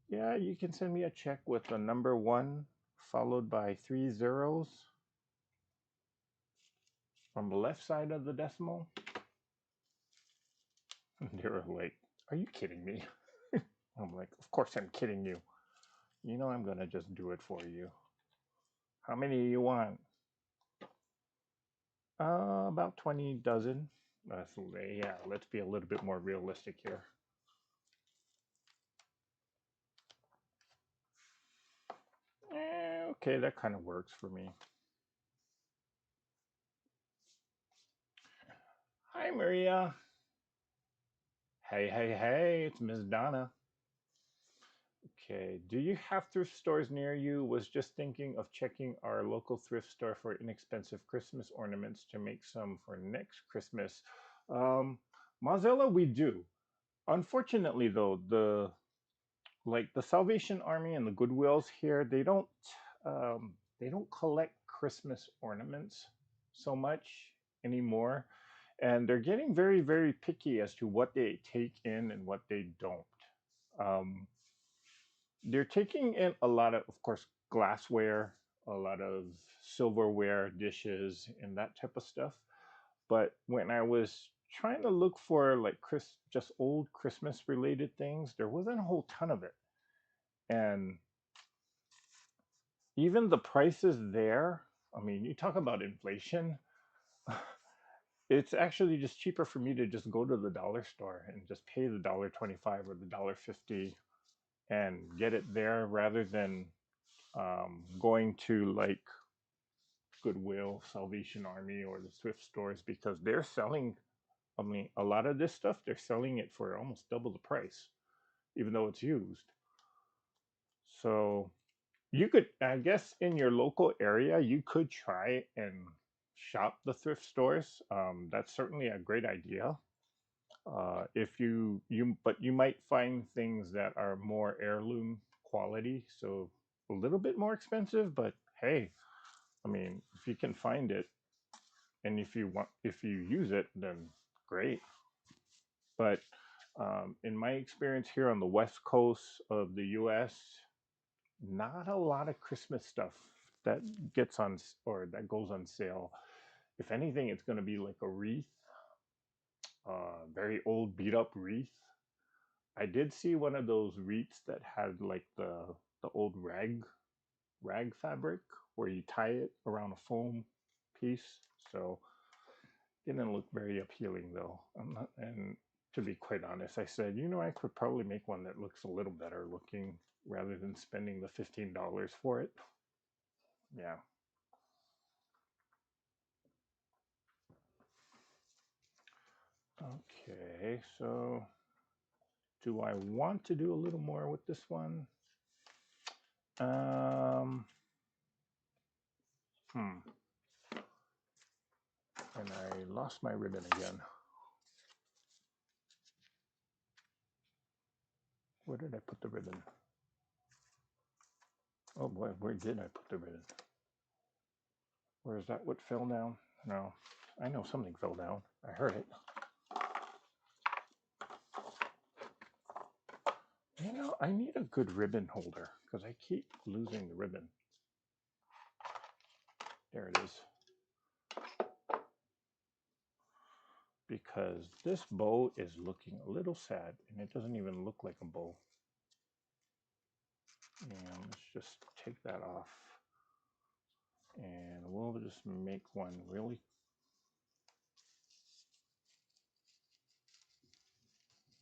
"Yeah, you can send me a check with the number 1 followed by 3 zeros on the left side of the decimal." And they were like, "Are you kidding me?" I'm like, "Of course I'm kidding you. You know I'm gonna just do it for you. How many do you want?" About 20 dozen. Yeah, let's be a little bit more realistic here. Okay, that kind of works for me. Hi, Maria. Hey, hey, hey, it's Miss Donna. Okay, do you have thrift stores near you? Was just thinking of checking our local thrift store for inexpensive Christmas ornaments to make some for next Christmas. Um, Mozilla, we do. Unfortunately, though, the Salvation Army and the Goodwills here, they don't collect Christmas ornaments so much anymore, and they're getting very, very picky as to what they take in and what they don't. Um, they're taking in a lot of course, glassware, a lot of silverware, dishes, and that type of stuff. But when I was trying to look for like just old Christmas related things, there wasn't a whole ton of it. And even the prices there, I mean, you talk about inflation, it's actually just cheaper for me to just go to the dollar store and just pay the $1.25 or the $1.50 and get it there rather than going to like Goodwill, Salvation Army, or the thrift stores because they're selling. I mean, a lot of this stuff they're selling it for almost double the price, even though it's used. So you could, I guess, in your local area, you could try and shop the thrift stores. That's certainly a great idea. If but you might find things that are more heirloom quality, so a little bit more expensive. But hey, I mean, if you can find it, and if you use it, then great. But in my experience here on the west coast of the U.S., not a lot of Christmas stuff that gets on or that goes on sale. If anything, it's going to be like a wreath, very old beat up wreath. I did see one of those wreaths that had like the old rag fabric where you tie it around a foam piece. So didn't look very appealing though. And to be quite honest, I said, I could probably make one that looks a little better looking rather than spending the $15 for it. Yeah. Okay, so do I want to do a little more with this one? Um, hmm. And I lost my ribbon again. Where did I put the ribbon? Oh boy, where did I put the ribbon? Where is that? What fell down? No, I know something fell down. I heard it. I need a good ribbon holder because I keep losing the ribbon. There it is. Because this bow is looking a little sad and it doesn't even look like a bow. And let's just take that off. And we'll just make one really.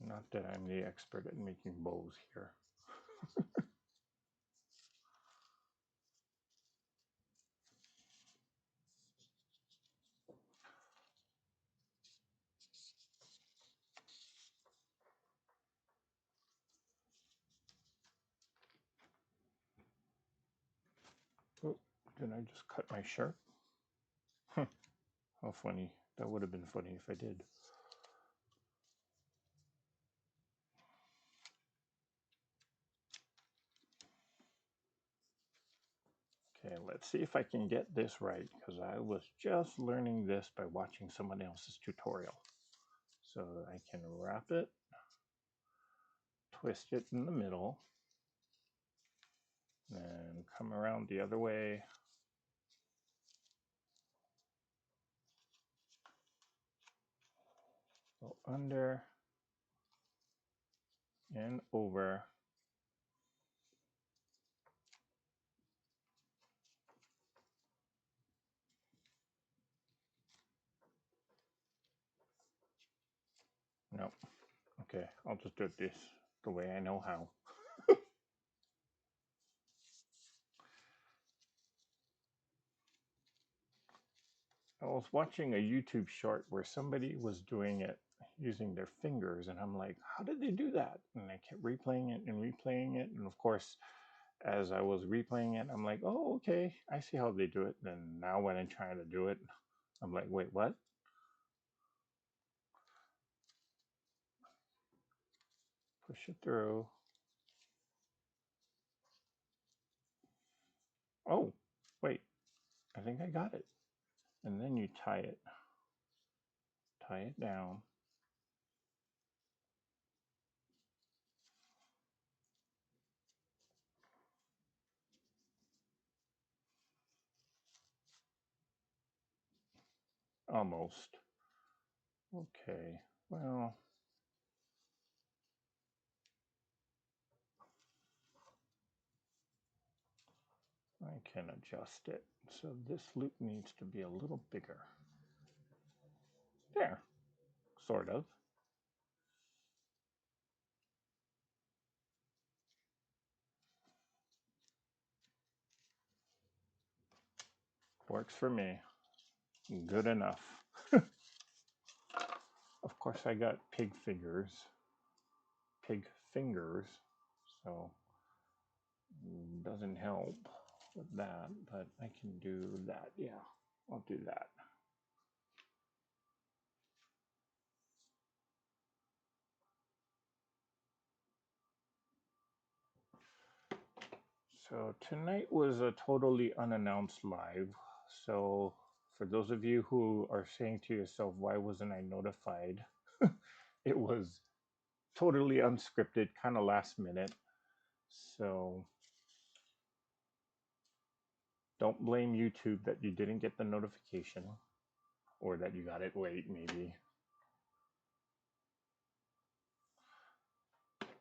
Not that I'm the expert at making bows here. Oh, did I just cut my shirt? How funny. That would have been funny if I did. Okay, let's see if I can get this right, because I was just learning this by watching someone else's tutorial. So I can wrap it, twist it in the middle, and come around the other way. Go under and over. No. Okay, I'll just do it this the way I know how. I was watching a YouTube short where somebody was doing it using their fingers, and I'm like, how did they do that? And I kept replaying it and replaying it. And of course, as I was replaying it, I'm like, oh, okay, I see how they do it. And now when I'm trying to do it, I'm like, wait, what? Push it through. Oh, wait, I think I got it. And then you tie it down. Almost. Okay, well, I can adjust it. So this loop needs to be a little bigger. There, sort of. Works for me. Good enough. Of course, I got pig fingers. So doesn't help with that, but I can do that. Yeah, I'll do that. So tonight was a totally unannounced live. So for those of you who are saying to yourself, why wasn't I notified? It was totally unscripted, kind of last minute. So don't blame YouTube that you didn't get the notification or that you got it late, maybe.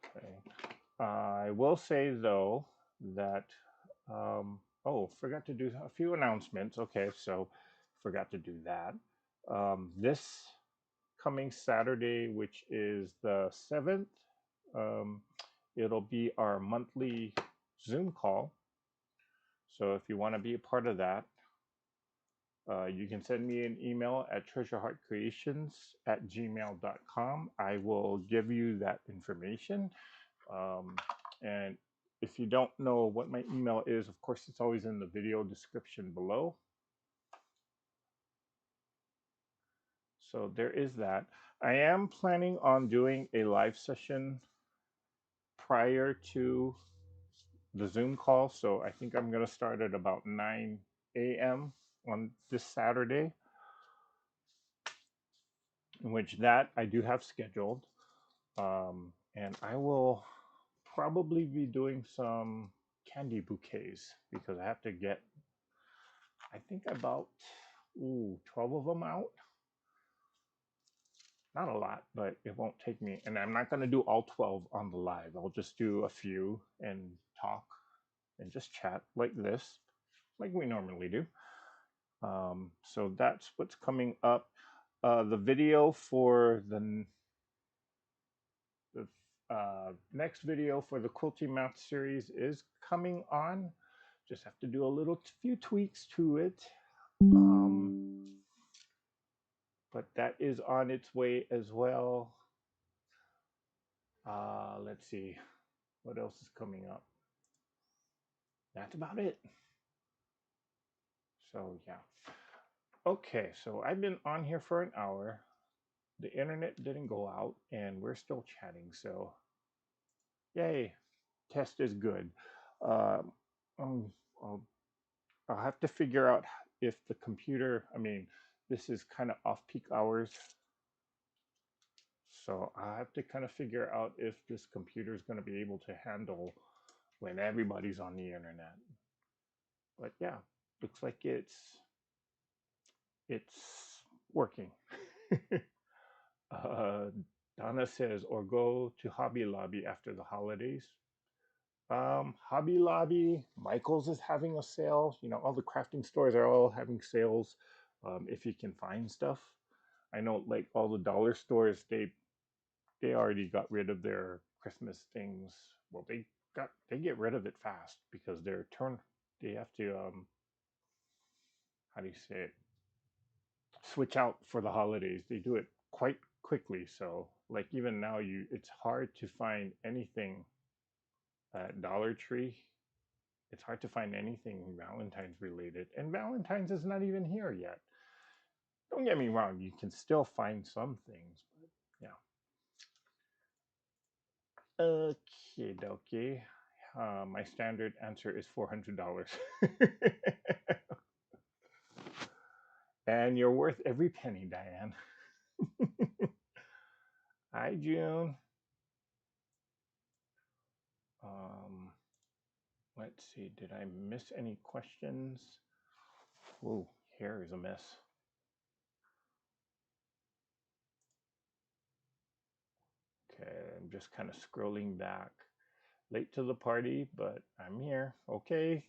Okay. I will say though that oh, forgot to do a few announcements. Okay, so forgot to do that. This coming Saturday, which is the 7th, um, it'll be our monthly Zoom call. So if you want to be a part of that, you can send me an email at treasureheartcreations@gmail.com. I will give you that information. And if you don't know what my email is, of course, it's always in the video description below. So there is that. I am planning on doing a live session prior to the Zoom call. So I think I'm going to start at about 9 a.m. on this Saturday, in which that I do have scheduled. And I will probably be doing some candy bouquets because I have to get I think about 12 of them out. Not a lot, but it won't take me. And I'm not going to do all 12 on the live. I'll just do a few and talk and just chat like this, like we normally do. So that's what's coming up. The video for the next video for the Quilty Math series is coming on. Just have to do a few tweaks to it. But that is on its way as well. Let's see what else is coming up. That's about it. So yeah. Okay, so I've been on here for an hour. The internet didn't go out and we're still chatting, so yay, test is good. Um, I'll have to figure out if the computer, I mean, this is kind of off-peak hours, so I have to kind of figure out if this computer is going to be able to handle when everybody's on the internet. But yeah, looks like it's working. Donna says, or go to Hobby Lobby after the holidays. Hobby Lobby, Michael's is having a sale. You know, all the crafting stores are all having sales. If you can find stuff, I know like all the dollar stores, they already got rid of their Christmas things. Well, they get rid of it fast because they have to how do you say it, switch out for the holidays. They do it quite quickly. So like even now, it's hard to find anything at Dollar Tree. It's hard to find anything Valentine's related, and Valentine's is not even here yet. Don't get me wrong, you can still find some things, but yeah. Okay, dokie. My standard answer is $400. And you're worth every penny, Diane. Hi, June. Let's see, did I miss any questions? Ooh, here is a mess. Okay, I'm just kind of scrolling back. Late to the party, but I'm here. Okay.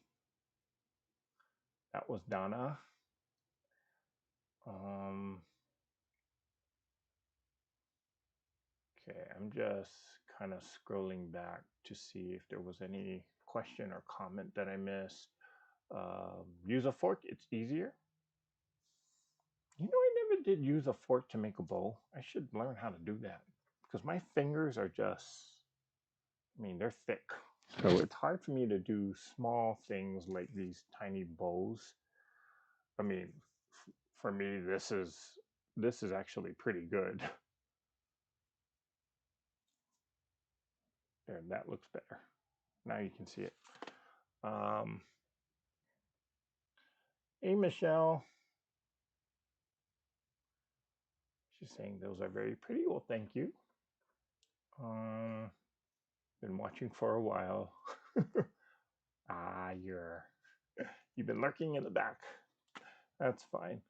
That was Donna. Okay, I'm just kind of scrolling back to see if there was any question or comment that I missed. Use a fork, it's easier. You know, I never did use a fork to make a bow. I should learn how to do that because my fingers are just, I mean, they're thick. So it's hard for me to do small things like these tiny bows. I mean, for me, this is actually pretty good. There, that looks better. Now you can see it. Hey, Michelle. She's saying those are very pretty. Well, thank you. Been watching for a while. You've been lurking in the back. That's fine.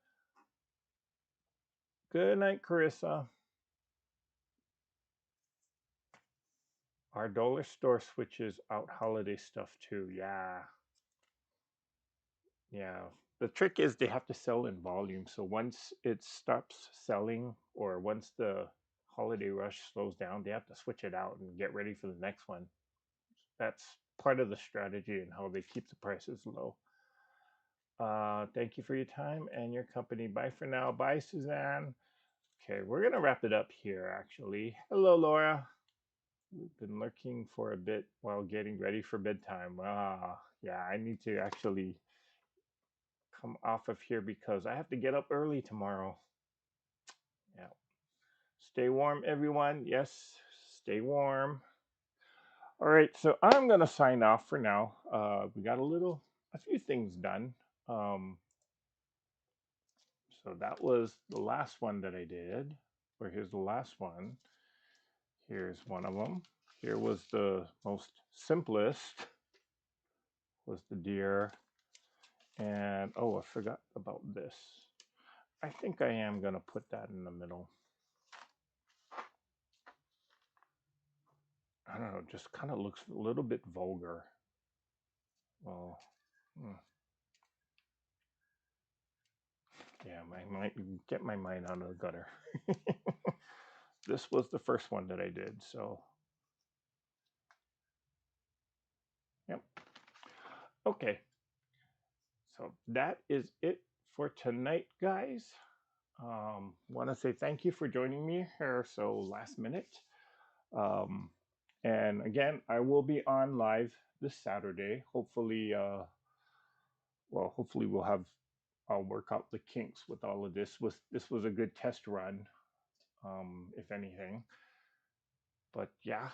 Good night, Carissa. Our dollar store switches out holiday stuff too. Yeah. Yeah. The trick is they have to sell in volume. So once it stops selling or once the holiday rush slows down, they have to switch it out and get ready for the next one. That's part of the strategy and how they keep the prices low. Thank you for your time and your company. Bye for now. Bye, Suzanne. Okay, we're going to wrap it up here, actually. Hello, Laura. We've been lurking for a bit while getting ready for bedtime. Yeah, I need to actually come off of here because I have to get up early tomorrow. Yeah. Stay warm, everyone. Yes, stay warm. All right, so I'm going to sign off for now. We got a few things done. So that was the last one that I did. Or here's the last one. Here's one of them. Here was the most simplest, was the deer. And oh, I forgot about this. I think I am going to put that in the middle. I don't know, just kind of looks a little bit vulgar. Well, yeah, my mind, get my mind out of the gutter. This was the first one that I did, so yep. Okay, so that is it for tonight, guys. Want to say thank you for joining me here so last minute. Um, and again, I will be on live this Saturday. Hopefully, hopefully we'll have I'll work out the kinks with all of this. This was a good test run, if anything. But yeah,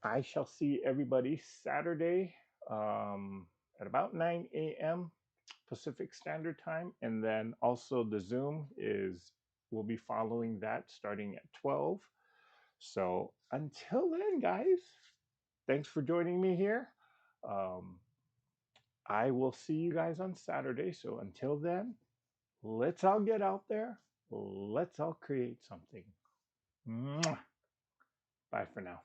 I shall see everybody Saturday at about 9 a.m. Pacific Standard Time, and then also the Zoom is we'll be following that starting at 12. So until then, guys, thanks for joining me here. Um, I will see you guys on Saturday. So until then, let's all get out there. Let's all create something. Mwah. Bye for now.